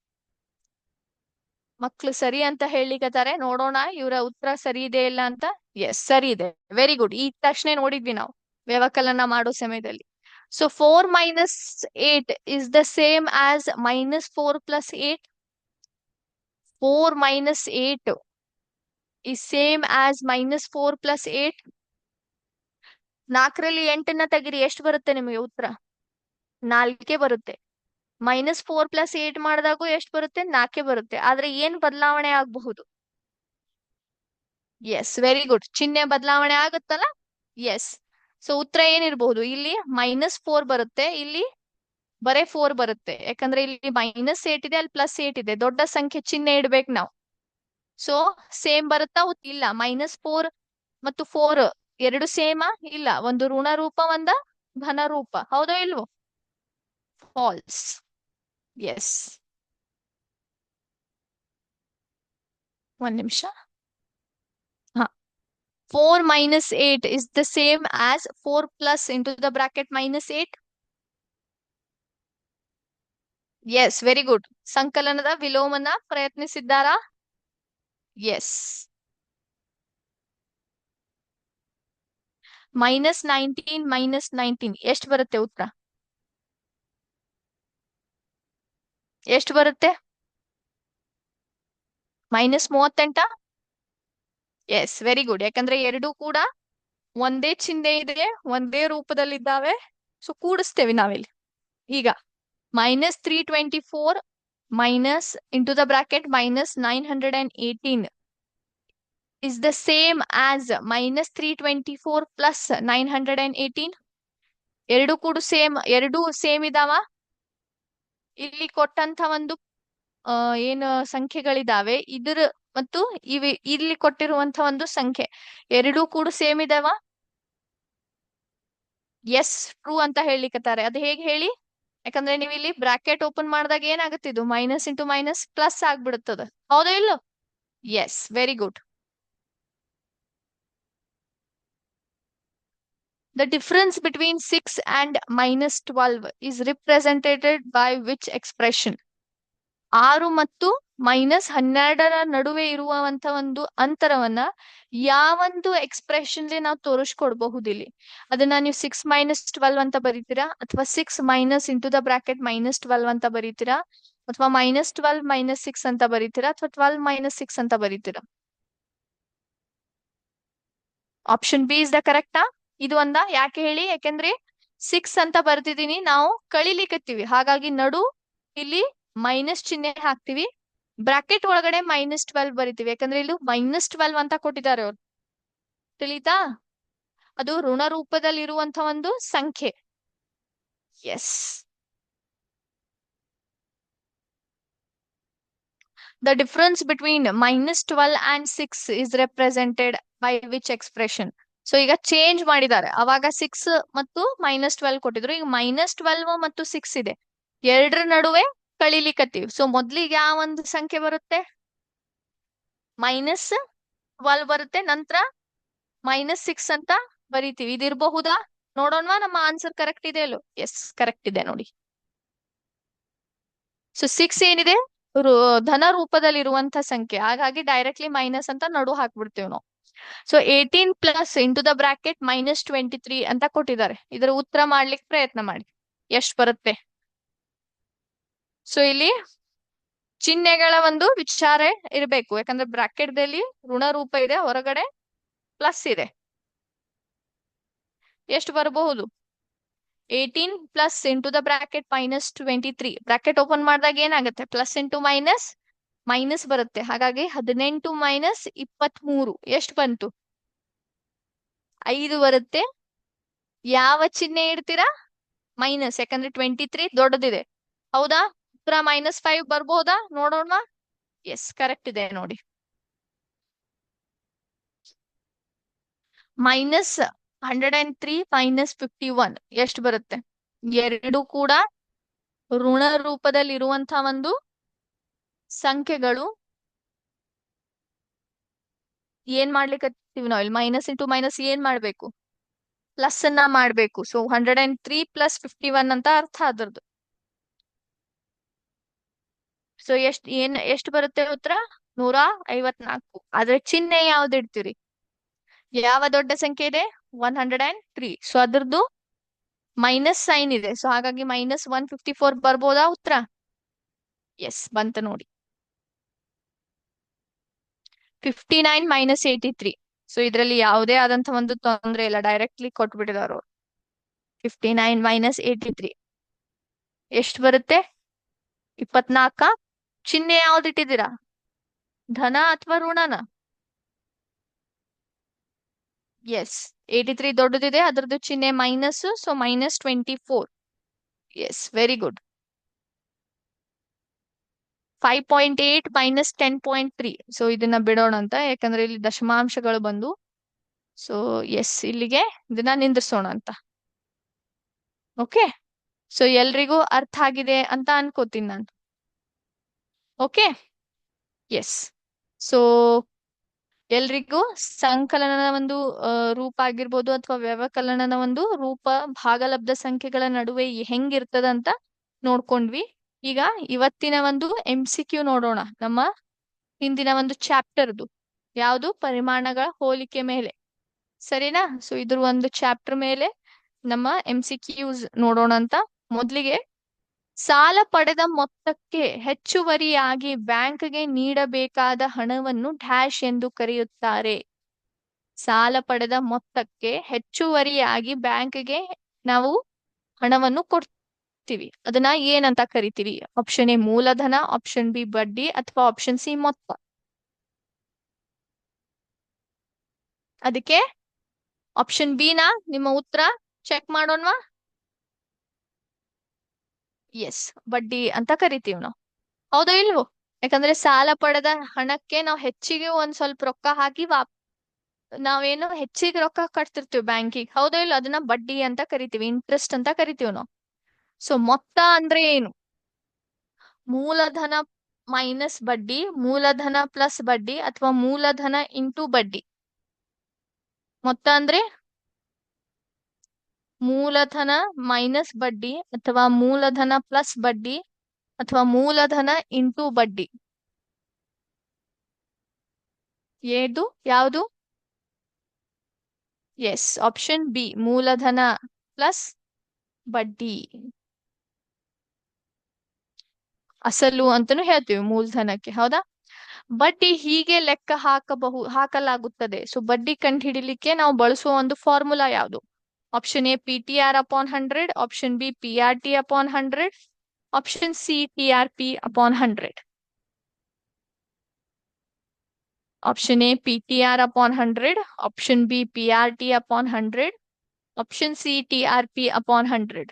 ಮಕ್ಳು ಸರಿ ಅಂತ ಹೇಳಿಕತ್ತಾರೆ, ನೋಡೋಣ ಇವರ ಉತ್ತರ ಸರಿ ಇದೆ ಇಲ್ಲ ಅಂತ. ಎಸ್, ಸರಿ ಇದೆ. Very good. ಈ ತಕ್ಷಣ ನೋಡಿದ್ವಿ ನಾವು ವ್ಯವಕಲನ ಮಾಡೋ ಸಮಯದಲ್ಲಿ. So 4 minus 8 is the same as minus 4 plus 8. 4 minus 8 is same as minus 4 plus 8. 4ರಲ್ಲಿ 8ನ್ನ ತೆಗಿರಿ, ಎಷ್ಟು ಬರುತ್ತೆ ನಿಮಗೆ ಉತ್ತರ? 4 ಬರುತ್ತೆ. -4 + 8 ಮಾಡಿದಾಗೂ ಎಷ್ಟು ಬರುತ್ತೆ? 4 ಬರುತ್ತೆ. ಆದ್ರೆ ಏನ್ ಬದಲಾವಣೆ ಆಗಬಹುದು? Yes, very good. ಚಿಹ್ನೆ ಬದಲಾವಣೆ ಆಗುತ್ತಲ್ಲ. ಎಸ್. ಸೊ ಉತ್ತರ ಏನಿರಬಹುದು? ಇಲ್ಲಿ -4 ಬರುತ್ತೆ, ಇಲ್ಲಿ ಬರೇ 4 ಬರುತ್ತೆ. ಯಾಕಂದ್ರೆ ಇಲ್ಲಿ -8 ಇದೆ, ಅಲ್ಲಿ +8 ಇದೆ. ದೊಡ್ಡ ಸಂಖ್ಯೆ ಚಿಹ್ನೆ ಇಡ್ಬೇಕು ನಾವು. ಸೊ ಸೇಮ್ ಬರುತ್ತಾ? ಇಲ್ಲ. -4 ಮತ್ತು 4 ಎರಡು ಸೇಮಾ? ಇಲ್ಲ. ಒಂದು ಋಣ ರೂಪ, ಒಂದ ಧನ ರೂಪ. ಹೌದೋ ಇಲ್ವೋ? ಫಾಲ್ಸ್. ಎಸ್. ಒಂದ್ ನಿಮಿಷ. ಹಾ, 4 minus 8 is the same as 4 plus into the bracket -8. Yes, very good. ಸಂಕಲನದ ವಿಲೋಮನ ಪ್ರಯತ್ನಿಸಿದ್ದಾರಾ? ಎಸ್. -19 -19 ಎಷ್ಟು ಬರುತ್ತೆ ಉತ್ತರ? ಎಷ್ಟು ಬರುತ್ತೆ? -38. Yes, very good. ಯಾಕಂದ್ರೆ ಎರಡೂ ಕೂಡ ಒಂದೇ ಚಿಹ್ನೆ ಇದೆ, ಒಂದೇ ರೂಪದಲ್ಲಿದ್ದಾವೆ. ಸೊ ಕೂಡಿಸ್ತೇವೆ ನಾವಿಲ್ಲಿ. ಈಗ -324 minus into the bracket -918 is the same as -324 plus 918. ಎರಡು ಕೂಡ ಸೇಮ್ ಇದಾವ. ಇಲ್ಲಿ ಕೊಟ್ಟಂತ ಒಂದು ಏನು ಸಂಖ್ಯೆಗಳಿದಾವೆ, ಇದ್ರ ಮತ್ತು ಇಲ್ಲಿ ಕೊಟ್ಟಿರುವಂತ ಒಂದು ಸಂಖ್ಯೆ ಎರಡೂ ಕೂಡ ಸೇಮ್ ಇದಾವ. ಎಸ್, ಟ್ರೂ ಅಂತ ಹೇಳಿಕತ್ತಾರೆ. ಅದು ಹೇಗೆ ಹೇಳಿ? ಯಾಕಂದ್ರೆ ನೀವು ಇಲ್ಲಿ ಬ್ರಾಕೆಟ್ ಓಪನ್ ಮಾಡಿದಾಗ ಏನಾಗುತ್ತಿದ್ದು, ಮೈನಸ್ ಇಂಟು ಮೈನಸ್ ಪ್ಲಸ್ ಆಗ್ಬಿಡುತ್ತದ. ಹೌದೋ ಇಲ್ಲೋ? Yes, very good. The difference between 6 and -12 is represented by which expression? 6 ಮತ್ತು -12ರ ನಡುವೆ ಇರುವಂತ ಒಂದು ಅಂತರವನ್ನ ಯಾವೊಂದು ಎಕ್ಸ್ಪ್ರೆಷನ್ ನಾವು ತೋರಿಸ್ಕೊಡ್ಬಹುದು ಇಲ್ಲಿ. ಅದನ್ನ ನೀವು 6 - 12 ಅಂತ ಬರೀತೀರಾ, ಅಥವಾ 6 ಮೈನಸ್ ಇಂಟು ದ ಬ್ರಾಕೆಟ್ -12 ಅಂತ ಬರೀತೀರಾ, ಅಥವಾ -12 - 6 ಅಂತ ಬರೀತೀರಾ, ಅಥವಾ 12 - 6 ಅಂತ ಬರೀತೀರಾ? ಆಪ್ಷನ್ ಬಿ ಇಸ್ ದ ಕರೆಕ್ಟಾ? ಇದು ಒಂದ. ಯಾಕೆ ಹೇಳಿ? ಯಾಕಂದ್ರೆ 6 ಅಂತ ಬರ್ತಿದೀನಿ, ನಾವು ಕಳಿಲಿಕ್ಕತ್ತೀವಿ, ಹಾಗಾಗಿ ನಡು ಇಲ್ಲಿ ಮೈನಸ್ ಚಿಹ್ನೆ ಹಾಕ್ತಿವಿ, ಬ್ರಾಕೆಟ್ ಒಳಗಡೆ -12 ಬರಿತೀವಿ. ಯಾಕಂದ್ರೆ ಇಲ್ಲಿ -12 ಅಂತ ಕೊಟ್ಟಿದ್ದಾರೆ ಅವ್ರು. ತಿಳಿತಾ? ಅದು ಋಣ ರೂಪದಲ್ಲಿರುವಂತ ಒಂದು ಸಂಖ್ಯೆ. S. The difference between -12 and 6 is represented by which expression? So ಈಗ ಚೇಂಜ್ ಮಾಡಿದ್ದಾರೆ. ಅವಾಗ 6 ಮತ್ತು -12 ಕೊಟ್ಟಿದ್ರು, ಈಗ -12 ಮತ್ತು 6 ಇದೆ. ಎರಡರ ನಡುವೆ ಕಳಿಲಿಕ್ಕತ್ತೀವಿ. ಸೊ ಮೊದ್ಲಿಗೆ ಯಾವ ಒಂದು ಸಂಖ್ಯೆ ಬರುತ್ತೆ? -12 ಬರುತ್ತೆ, ನಂತರ -6 ಅಂತ ಬರಿತೀವಿ. ಇದಿರಬಹುದಾ? ನೋಡೋಣವಾ ನಮ್ಮ ಆನ್ಸರ್ ಕರೆಕ್ಟ್ ಇದೆ ಅಲ್ಲೋ? ಎಸ್, ಕರೆಕ್ಟ್ ಇದೆ ನೋಡಿ. ಸೊ 6 ಏನಿದೆ, ಧನ ರೂಪದಲ್ಲಿರುವಂತ ಸಂಖ್ಯೆ, ಹಾಗಾಗಿ ಡೈರೆಕ್ಟ್ಲಿ ಮೈನಸ್ ಅಂತ ನಡು ಹಾಕ್ಬಿಡ್ತೀವಿ ನಾವು. So 18 plus into the bracket -23 ಅಂತ ಕೊಟ್ಟಿದ್ದಾರೆ. ಇದರ ಉತ್ತರ ಮಾಡ್ಲಿಕ್ಕೆ ಪ್ರಯತ್ನ ಮಾಡಿ. ಎಷ್ಟು ಬರುತ್ತೆ? ಸೊ ಇಲ್ಲಿ ಚಿಹ್ನೆಗಳ ಒಂದು ವಿಚಾರ ಇರಬೇಕು, ಯಾಕಂದ್ರೆ ಬ್ರಾಕೆಟ್ ದಲ್ಲಿ ಋಣ ರೂಪ ಇದೆ, ಹೊರಗಡೆ ಪ್ಲಸ್ ಇದೆ. ಎಷ್ಟು ಬರಬಹುದು? 18 plus into the bracket -23. Bracket open ಮಾಡಿದಾಗ ಏನಾಗುತ್ತೆ? ಪ್ಲಸ್ ಇಂಟು ಮೈನಸ್ ಮೈನಸ್ ಬರುತ್ತೆ. ಹಾಗಾಗಿ 18 ಮೈನಸ್ 23 ಎಷ್ಟು ಬಂತು? 5 ಬರುತ್ತೆ. ಯಾವ ಚಿಹ್ನೆ ಇಡ್ತೀರಾ? ಮೈನಸ್, ಯಾಕಂದ್ರೆ 23 ದೊಡ್ಡದಿದೆ. ಹೌದಾ? ಉತ್ತರ -5 ಬರ್ಬಹುದಾ? ನೋಡೋಣ. ಎಸ್, ಕರೆಕ್ಟ್ ಇದೆ ನೋಡಿ. -103 -51 ಎಷ್ಟು ಬರುತ್ತೆ? ಎರಡು ಕೂಡ ಋಣ ರೂಪದಲ್ಲಿ ಇರುವಂತಹ ಒಂದು ಸಂಖ್ಯೆಗಳು. ಏನ್ ಮಾಡ್ಲಿಕ್ಕೆ ನಾವು ಇಲ್ಲಿ ಮೈನಸ್ ಇಂಟು ಮೈನಸ್ ಏನ್ ಮಾಡ್ಬೇಕು? ಪ್ಲಸ್ ಅನ್ನ ಮಾಡ್ಬೇಕು. ಸೊ 103 ಪ್ಲಸ್ 51 ಅಂತ ಅರ್ಥ ಅದ್ರದ್ದು. ಸೊ ಎಷ್ಟು ಬರುತ್ತೆ ಉತ್ತರ? 154. ಆದ್ರೆ ಚಿಹ್ನೆ ಯಾವ್ದು ಇಡ್ತೀರಿ? ಯಾವ ದೊಡ್ಡ ಸಂಖ್ಯೆ ಇದೆ? 103. ಸೊ ಅದ್ರದ್ದು ಮೈನಸ್ ಸೈನ್ ಇದೆ. ಸೊ ಹಾಗಾಗಿ -154 ಬರ್ಬೋದಾ ಉತ್ತರ? ಎಸ್, ಬಂತ ನೋಡಿ. 59 -83. ಸೊ ಇದ್ರಲ್ಲಿ ಯಾವುದೇ ಆದಂತ ಒಂದು ತೊಂದರೆ ಇಲ್ಲ, ಡೈರೆಕ್ಟ್ಲಿ ಕೊಟ್ಬಿಟ್ಟಿದಾರು. 59 -83 ಎಷ್ಟು ಬರುತ್ತೆ? 24. ಚಿಹ್ನೆ ಯಾವ್ದು ಇಟ್ಟಿದ್ದೀರಾ? ಧನ ಅಥವಾ ಋಣನ? ಎಸ್, 83 ದೊಡ್ಡದಿದೆ, ಅದ್ರದ್ದು ಚಿಹ್ನೆ minus. So -24. Yes, very good. 5.8 -10.3. So ಇದನ್ನ ಬಿಡೋಣ ಅಂತ, ಯಾಕಂದ್ರೆ ಇಲ್ಲಿ ದಶಮಾಂಶಗಳು ಬಂದು. ಸೊ ಎಸ್, ಇಲ್ಲಿಗೆ ಇದನ್ನ ನಿಂದ್ರಿಸೋಣ ಅಂತ. ಓಕೆ. ಸೊ ಎಲ್ರಿಗೂ ಅರ್ಥ ಆಗಿದೆ ಅಂತ ಅನ್ಕೋತೀನಿ ನಾನು. ಓಕೆ. ಎಸ್. ಸೊ ಎಲ್ರಿಗೂ ಸಂಕಲನದ ಒಂದು ರೂಪ ಆಗಿರ್ಬೋದು ಅಥವಾ ವ್ಯವಕಲನದ ಒಂದು ರೂಪ, ಭಾಗಲಬ್ಧ ಸಂಖ್ಯೆಗಳ ನಡುವೆ ಹೆಂಗಿರ್ತದ ಅಂತ ನೋಡ್ಕೊಂಡ್ವಿ. ಈಗ ಇವತ್ತಿನ ಒಂದು MCQ ನೋಡೋಣ, ನಮ್ಮ ಹಿಂದಿನ ಒಂದು ಚಾಪ್ಟರ್ದು. ಯಾವುದು? ಪರಿಮಾಣಗಳ ಹೋಲಿಕೆ ಮೇಲೆ. ಸರಿನಾ? ಸೊ ಇದ್ರ ಒಂದು ಚಾಪ್ಟರ್ ಮೇಲೆ ನಮ್ಮ MCQs ನೋಡೋಣ ಅಂತ. ಮೊದ್ಲಿಗೆ, ಸಾಲ ಪಡೆದ ಮೊತ್ತಕ್ಕೆ ಹೆಚ್ಚುವರಿಯಾಗಿ ಬ್ಯಾಂಕ್ಗೆ ನೀಡಬೇಕಾದ ಹಣವನ್ನು ಡ್ಯಾಶ್ ಎಂದು ಕರೆಯುತ್ತಾರೆ. ಸಾಲ ಪಡೆದ ಮೊತ್ತಕ್ಕೆ ಹೆಚ್ಚುವರಿಯಾಗಿ ಬ್ಯಾಂಕ್ಗೆ ನಾವು ಹಣವನ್ನು ಕೊಡ್ತೀವಿ, ಅದನ್ನ ಏನಂತ ಕರಿತೀವಿ? ಆಪ್ಷನ್ ಎ ಮೂಲಧನ, ಆಪ್ಷನ್ ಬಿ ಬಡ್ಡಿ, ಅಥವಾ ಆಪ್ಷನ್ ಸಿ ಮೊತ್ತ. ಅದಕ್ಕೆ ಆಪ್ಷನ್ ಬಿ ನಾ ನಿಮ್ಮ ಉತ್ತರ ಚೆಕ್ ಮಾಡೋಣವಾ? ಎಸ್, ಬಡ್ಡಿ ಅಂತ ಕರಿತೀವಿ ನಾವು. ಹೌದಾ ಇಲ್ವೋ? ಯಾಕಂದ್ರೆ ಸಾಲ ಪಡೆದ ಹಣಕ್ಕೆ ನಾವು ಹೆಚ್ಚಿಗೆ ಒಂದ್ ಸ್ವಲ್ಪ ರೊಕ್ಕ ಹಾಕಿ ನಾವೇನು ಹೆಚ್ಚಿಗೆ ರೊಕ್ಕ ಕಟ್ತಿರ್ತೀವಿ ಬ್ಯಾಂಕಿಗೆ. ಹೌದಾ ಇಲ್ಲ? ಅದನ್ನ ಬಡ್ಡಿ ಅಂತ ಕರಿತೀವಿ, ಇಂಟ್ರೆಸ್ಟ್ ಅಂತ ಕರಿತೀವಿ ನಾವು. ಸೊ ಮೊತ್ತ ಅಂದ್ರೆ ಏನು? ಮೂಲಧನ ಮೈನಸ್ ಬಡ್ಡಿ, ಮೂಲಧನ ಪ್ಲಸ್ ಬಡ್ಡಿ, ಅಥವಾ ಮೂಲಧನ ಇಂಟು ಬಡ್ಡಿ. ಮೊತ್ತ ಅಂದ್ರೆ ಮೂಲಧನ ಮೈನಸ್ ಬಡ್ಡಿ, ಅಥವಾ ಮೂಲಧನ ಪ್ಲಸ್ ಬಡ್ಡಿ, ಅಥವಾ ಮೂಲಧನ ಇಂಟು ಬಡ್ಡಿ. ಯಾವುದು? ಎಸ್, ಆಪ್ಷನ್ ಬಿ, ಮೂಲಧನ ಪ್ಲಸ್ ಬಡ್ಡಿ. ಅಸಲು ಅಂತಾನು ಹೇಳ್ತೀವಿ ಮೂಲಧನಕ್ಕೆ. ಹೌದಾ? ಬಡ್ಡಿ ಹೀಗೆ ಲೆಕ್ಕ ಹಾಕಲಾಗುತ್ತದೆ. ಸೊ ಬಡ್ಡಿ ಕಂಡು ಹಿಡಿಲಿಕ್ಕೆ ನಾವು ಬಳಸುವ ಒಂದು ಫಾರ್ಮುಲಾ ಯಾವುದು? Option A PTR/100, option B PRT/100, option C TRP/100. Option A PTR/100, option B PRT/100, option C TRP/100.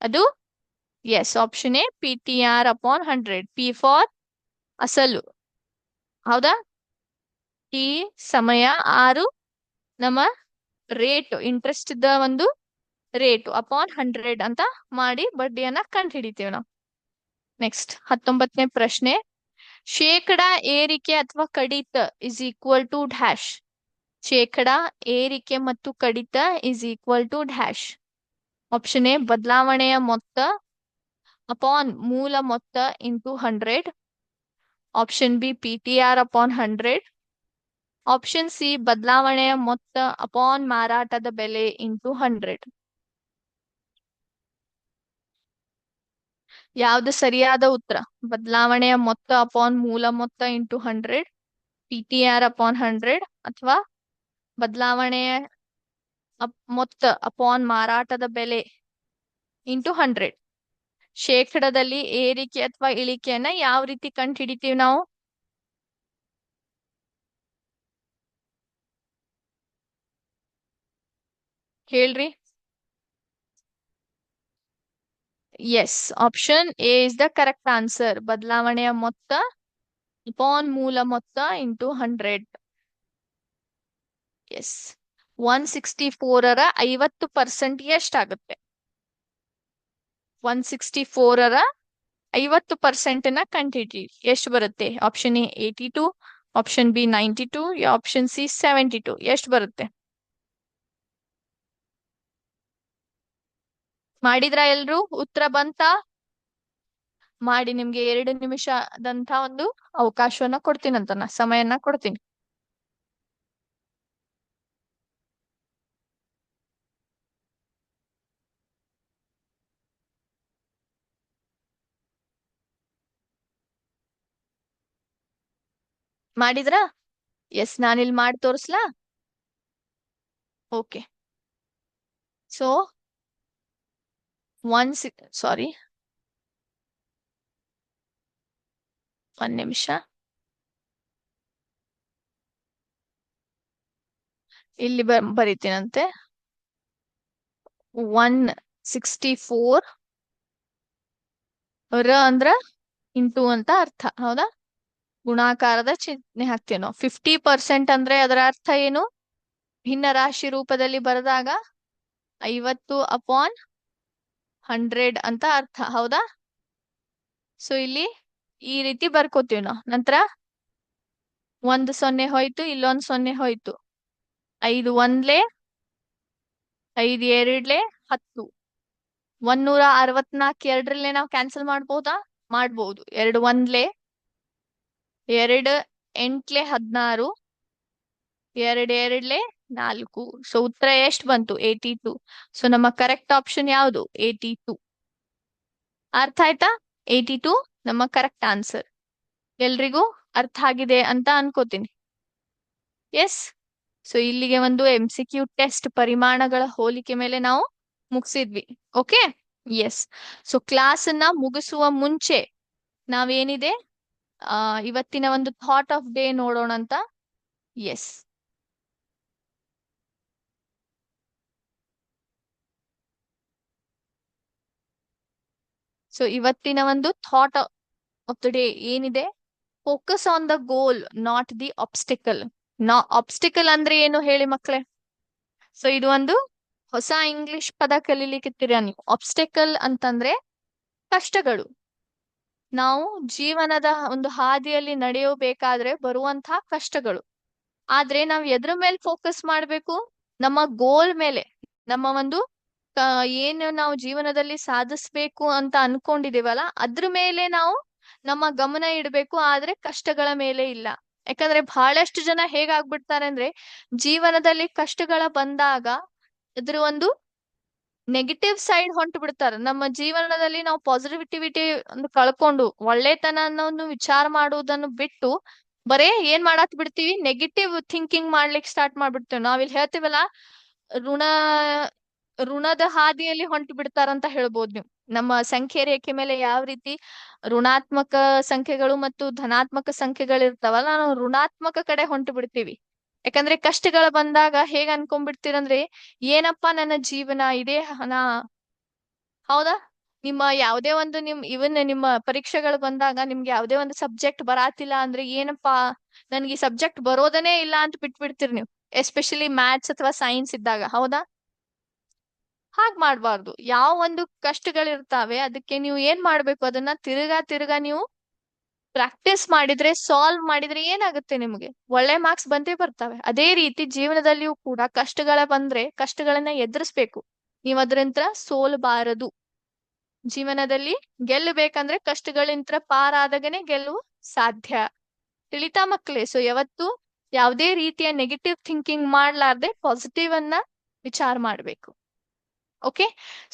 ಅದು yes, option A PTR/100. P for ಅಸಲು. ಹೌದಾ? ಟಿ ಸಮಯ, 6 ನಮ್ಮ ರೇಟ್, ಇಂಟ್ರೆಸ್ಟ್ ದ ಒಂದು ರೇಟ್ ಅಪಾನ್ 100 ಅಂತ ಮಾಡಿ ಬಡ್ಡಿಯನ್ನ ಕಂಡು ಹಿಡಿತೀವಿ ನಾವು. ನೆಕ್ಸ್ಟ್ 19ನೇ ಪ್ರಶ್ನೆ. ಶೇಕಡ ಏರಿಕೆ ಅಥವಾ ಕಡಿತ ಇಸ್ ಈಕ್ವಲ್ ಟು ಡ್ಯಾಶ್. ಶೇಕಡ ಏರಿಕೆ ಮತ್ತು ಕಡಿತ is equal to dash. Option A ಬದಲಾವಣೆಯ ಮೊತ್ತ ಅಪಾನ್ ಮೂಲ ಮೊತ್ತ into 100, option B PTR/100, option C ಬದಲಾವಣೆಯ ಮೊತ್ತ ಅಪಾನ್ ಮಾರಾಟದ ಬೆಲೆ ಇಂಟು 100. ಯಾವ್ದು ಸರಿಯಾದ ಉತ್ತರ? ಬದಲಾವಣೆಯ ಮೊತ್ತ ಅಪಾನ್ ಮೂಲ ಮೊತ್ತ ಇಂಟು 100, PTR ಅಪಾನ್ 100, ಅಥವಾ ಬದಲಾವಣೆಯ ಮೊತ್ತ ಅಪಾನ್ ಮಾರಾಟದ ಬೆಲೆ ಇಂಟು 100. ಶೇಕಡದಲ್ಲಿ ಏರಿಕೆ ಅಥವಾ ಇಳಿಕೆಯನ್ನ ಯಾವ ರೀತಿ ಕಂಡು ಹಿಡಿತೀವಿ ನಾವು? ಹೇಳ್ರಿ. Yes, option A is the correct answer. ಬದಲಾವಣೆಯ ಮೊತ್ತ ಅಪಾನ್ ಮೂಲ ಮೊತ್ತ ಇಂಟು 100. ಎಸ್. 164ರ 50% ಎಷ್ಟಾಗುತ್ತೆ? 164ರ 50% ಕಂಡಿಡಿ. ಎಷ್ಟು ಬರುತ್ತೆ? Option A 82, option B 92, option C 72. ಎಷ್ಟು ಬರುತ್ತೆ? ಮಾಡಿದ್ರ ಎಲ್ರು? ಉತ್ತರ ಬಂತ? ಮಾಡಿ. ನಿಮ್ಗೆ 2 ನಿಮಿಷದಂತ ಒಂದು ಅವಕಾಶವನ್ನ ಕೊಡ್ತೀನಂತ, ಸಮಯನ ಕೊಡ್ತೀನಿ. ಮಾಡಿದ್ರ? ಎಸ್, ನಾನಿಲ್ಲಿ ಮಾಡಿ ತೋರಿಸ್ಲಾ? ಓಕೆ. ಸೊ ಸಾರಿ, 1 ನಿಮಿಷ. ಇಲ್ಲಿ ಬರೀತೀನಂತೆ. 164 ಅಂದ್ರ ಇಂಟು ಅಂತ ಅರ್ಥ, ಹೌದಾ? ಗುಣಾಕಾರದ ಚಿಹ್ನೆ ಹಾಕ್ತೀವಿ ನಾವು. 50% ಅಂದ್ರೆ ಅದರ ಅರ್ಥ ಏನು? ಭಿನ್ನ ರಾಶಿ ರೂಪದಲ್ಲಿ ಬರೆದಾಗ 50/100 ಅಂತ ಅರ್ಥ, ಹೌದಾ? ಸೊ ಇಲ್ಲಿ ಈ ರೀತಿ ಬರ್ಕೋತೀವಿ ನಾವು. ನಂತರ 1 0 ಹೋಯ್ತು, ಇಲ್ಲೊಂದ್ 0 ಹೋಯ್ತು. 5 1 5 2 10. 164 2ರಲ್ಲೇ ನಾವು ಕ್ಯಾನ್ಸಲ್ ಮಾಡ್ಬೋದಾ? ಮಾಡ್ಬೋದು. 2 1 2 8 16, 2 2 4. ಸೊ ಉತ್ತರ ಎಷ್ಟು ಬಂತು? 82. ಸೊ ನಮ್ಮ ಕರೆಕ್ಟ್ ಆಪ್ಷನ್ ಯಾವುದು? 82. ಅರ್ಥ ಆಯ್ತಾ? 82 ನಮ್ಮ ಕರೆಕ್ಟ್ ಆನ್ಸರ್. ಎಲ್ರಿಗೂ ಅರ್ಥ ಆಗಿದೆ ಅಂತ ಅನ್ಕೋತೀನಿ. ಎಸ್. ಸೊ ಇಲ್ಲಿಗೆ ಒಂದು MCQ ಟೆಸ್ಟ್ ಪರಿಮಾಣಗಳ ಹೋಲಿಕೆ ಮೇಲೆ ನಾವು ಮುಗಿಸಿದ್ವಿ. ಓಕೆ. ಎಸ್. ಸೊ ಕ್ಲಾಸ್ ಅನ್ನ ಮುಗಿಸುವ ಮುಂಚೆ ನಾವೇನಿದೆ ಇವತ್ತಿನ ಒಂದು ಥಾಟ್ ಆಫ್ ಡೇ ನೋಡೋಣ ಅಂತ. ಎಸ್. ಸೊ ಇವತ್ತಿನ ಒಂದು ಥಾಟ್ ಆಫ್ ದ ಡೇ ಏನಿದೆ? Focus on the goal, not the obstacle. Obstacle ಅಂದ್ರೆ ಏನು ಹೇಳಿ ಮಕ್ಳೇ? ಸೊ ಇದು ಒಂದು ಹೊಸ ಇಂಗ್ಲಿಷ್ ಪದ ಕಲೀಲಿಕ್ಕಿರ್ತೀರ ನೀವು. ಆಬ್ಸ್ಟಿಕಲ್ ಅಂತಂದ್ರೆ ಕಷ್ಟಗಳು. ನಾವು ಜೀವನದ ಒಂದು ಹಾದಿಯಲ್ಲಿ ನಡೆಯಬೇಕಾದ್ರೆ ಬರುವಂತಹ ಕಷ್ಟಗಳು. ಆದ್ರೆ ನಾವ್ ಎದ್ರ ಮೇಲೆ ಫೋಕಸ್ ಮಾಡ್ಬೇಕು? ನಮ್ಮ ಗೋಲ್ ಮೇಲೆ. ನಮ್ಮ ಒಂದು ಏನು ನಾವು ಜೀವನದಲ್ಲಿ ಸಾಧಿಸ್ಬೇಕು ಅಂತ ಅನ್ಕೊಂಡಿದೀವಲ್ಲ, ಅದ್ರ ಮೇಲೆ ನಾವು ನಮ್ಮ ಗಮನ ಇಡ್ಬೇಕು, ಆದ್ರೆ ಕಷ್ಟಗಳ ಮೇಲೆ ಇಲ್ಲ. ಯಾಕಂದ್ರೆ ಬಹಳಷ್ಟು ಜನ ಹೇಗಾಗ್ಬಿಡ್ತಾರೆ ಅಂದ್ರೆ, ಜೀವನದಲ್ಲಿ ಕಷ್ಟಗಳ ಬಂದಾಗ ಅದ್ರ ಒಂದು ನೆಗೆಟಿವ್ ಸೈಡ್ ಹೊಂಟು ಬಿಡ್ತಾರೆ. ನಮ್ಮ ಜೀವನದಲ್ಲಿ ನಾವು ಪಾಸಿಟಿವಿಟಿ ಒಂದು ಕಳ್ಕೊಂಡು ಒಳ್ಳೆತನ ಅನ್ನೋದು ವಿಚಾರ ಮಾಡುವುದನ್ನು ಬಿಟ್ಟು ಬರೇ ಏನ್ ಮಾಡಾತ್ ಬಿಡ್ತೀವಿ? ನೆಗೆಟಿವ್ ಥಿಂಕಿಂಗ್ ಮಾಡ್ಲಿಕ್ಕೆ ಸ್ಟಾರ್ಟ್ ಮಾಡ್ಬಿಡ್ತೇವೆ. ನಾವಿಲ್ಲಿ ಹೇಳ್ತೀವಲ್ಲ, ಋಣ ಋಣದ ಹಾದಿಯಲ್ಲಿ ಹೊಂಟು ಬಿಡ್ತಾರಂತ ಹೇಳ್ಬೋದು ನೀವು. ನಮ್ಮ ಸಂಖ್ಯೆ ರೇಖೆ ಮೇಲೆ ಯಾವ ರೀತಿ ಋಣಾತ್ಮಕ ಸಂಖ್ಯೆಗಳು ಮತ್ತು ಧನಾತ್ಮಕ ಸಂಖ್ಯೆಗಳು ಇರ್ತಾವಲ್ಲ, ನಾವು ಋಣಾತ್ಮಕ ಕಡೆ ಹೊಂಟು ಬಿಡ್ತೀವಿ. ಯಾಕಂದ್ರೆ ಕಷ್ಟಗಳು ಬಂದಾಗ ಹೇಗ್ ಅನ್ಕೊಂಡ್ಬಿಡ್ತೀರಂದ್ರೆ, ಏನಪ್ಪಾ ನನ್ನ ಜೀವನ ಇದೇ ಹೌದಾ? ನಿಮ್ಮ ಯಾವುದೇ ಒಂದು ಇವನ್ ನಿಮ್ಮ ಪರೀಕ್ಷೆಗಳು ಬಂದಾಗ ನಿಮ್ಗೆ ಯಾವುದೇ ಒಂದು ಸಬ್ಜೆಕ್ಟ್ ಬರಾತಿಲ್ಲ ಅಂದ್ರೆ, ಏನಪ್ಪಾ ನನ್ಗೆ ಈ ಸಬ್ಜೆಕ್ಟ್ ಬರೋದನೇ ಇಲ್ಲ ಅಂತ ಬಿಟ್ಬಿಡ್ತೀರಿ ನೀವು. ಎಸ್ಪೆಷಲಿ ಮ್ಯಾಥ್ಸ್ ಅಥವಾ ಸೈನ್ಸ್ ಇದ್ದಾಗ, ಹೌದಾ? ಹಾಗ್ ಮಾಡ್ಬಾರ್ದು. ಯಾವ ಒಂದು ಕಷ್ಟಗಳಿರ್ತಾವೆ ಅದಕ್ಕೆ ನೀವು ಏನ್ ಮಾಡ್ಬೇಕು? ಅದನ್ನ ತಿರ್ಗಾ ನೀವು ಪ್ರಾಕ್ಟೀಸ್ ಮಾಡಿದ್ರೆ, ಸಾಲ್ವ್ ಮಾಡಿದ್ರೆ ಏನಾಗುತ್ತೆ? ನಿಮ್ಗೆ ಒಳ್ಳೆ ಮಾರ್ಕ್ಸ್ ಬಂದೇ ಬರ್ತವೆ. ಅದೇ ರೀತಿ ಜೀವನದಲ್ಲಿಯೂ ಕೂಡ ಕಷ್ಟಗಳ ಬಂದ್ರೆ ಕಷ್ಟಗಳನ್ನ ಎದುರಿಸ್ಬೇಕು. ನೀವ್ ಅದ್ರಂತ್ರ ಸೋಲ್ಬಾರದು. ಜೀವನದಲ್ಲಿ ಗೆಲ್ಲಬೇಕಂದ್ರೆ ಕಷ್ಟಗಳಿಂತ್ರ ಪಾರಾದಾಗನೇ ಗೆಲುವು ಸಾಧ್ಯ. ತಿಳಿತಾ ಮಕ್ಳೇ? ಸೊ ಯಾವತ್ತು ಯಾವುದೇ ರೀತಿಯ ನೆಗೆಟಿವ್ ಥಿಂಕಿಂಗ್ ಮಾಡ್ಲಾರ್ದೆ ಪಾಸಿಟಿವ್ ಅನ್ನ ವಿಚಾರ ಮಾಡ್ಬೇಕು. ಓಕೆ.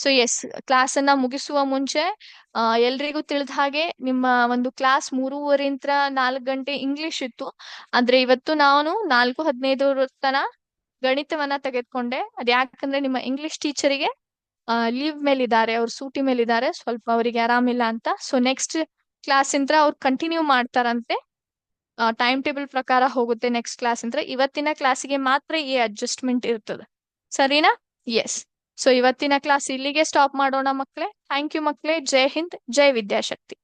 ಸೊ ಎಸ್, ಕ್ಲಾಸ್ ಅನ್ನ ಮುಗಿಸುವ ಮುಂಚೆ ಎಲ್ರಿಗೂ ತಿಳಿದ ಹಾಗೆ ನಿಮ್ಮ ಒಂದು ಕ್ಲಾಸ್ 3:30 4 ಗಂಟೆ ಇಂಗ್ಲಿಷ್ ಇತ್ತು. ಆದ್ರೆ ಇವತ್ತು ನಾನು 4:15 ತನ ಗಣಿತವನ್ನ ತೆಗೆದುಕೊಂಡೆ. ಅದ್ ಯಾಕಂದ್ರೆ ನಿಮ್ಮ ಇಂಗ್ಲಿಷ್ ಟೀಚರಿಗೆ ಲೀವ್ ಮೇಲಿದ್ದಾರೆ, ಅವ್ರು ಸೂಟಿ ಮೇಲಿದ್ದಾರೆ, ಸ್ವಲ್ಪ ಅವರಿಗೆ ಆರಾಮಿಲ್ಲ ಅಂತ. ಸೊ ನೆಕ್ಸ್ಟ್ ಕ್ಲಾಸ್ ಇಂದ ಅವ್ರು ಕಂಟಿನ್ಯೂ ಮಾಡ್ತಾರಂತೆ. ಟೈಮ್ ಟೇಬಲ್ ಪ್ರಕಾರ ಹೋಗುತ್ತೆ ನೆಕ್ಸ್ಟ್ ಕ್ಲಾಸ್ ಅಂತ. ಇವತ್ತಿನ ಕ್ಲಾಸಿಗೆ ಮಾತ್ರ ಈ ಅಡ್ಜಸ್ಟ್ಮೆಂಟ್ ಇರ್ತದೆ, ಸರಿನಾ? ಎಸ್. ಸೊ ಇವತ್ತಿನ ಕ್ಲಾಸ್ ಇಲ್ಲಿಗೆ ಸ್ಟಾಪ್ ಮಾಡೋಣ ಮಕ್ಕಳೇ. ಥ್ಯಾಂಕ್ ಯು ಮಕ್ಕಳೇ. ಜೈ ಹಿಂದ್, ಜೈ ವಿದ್ಯಾಶಕ್ತಿ.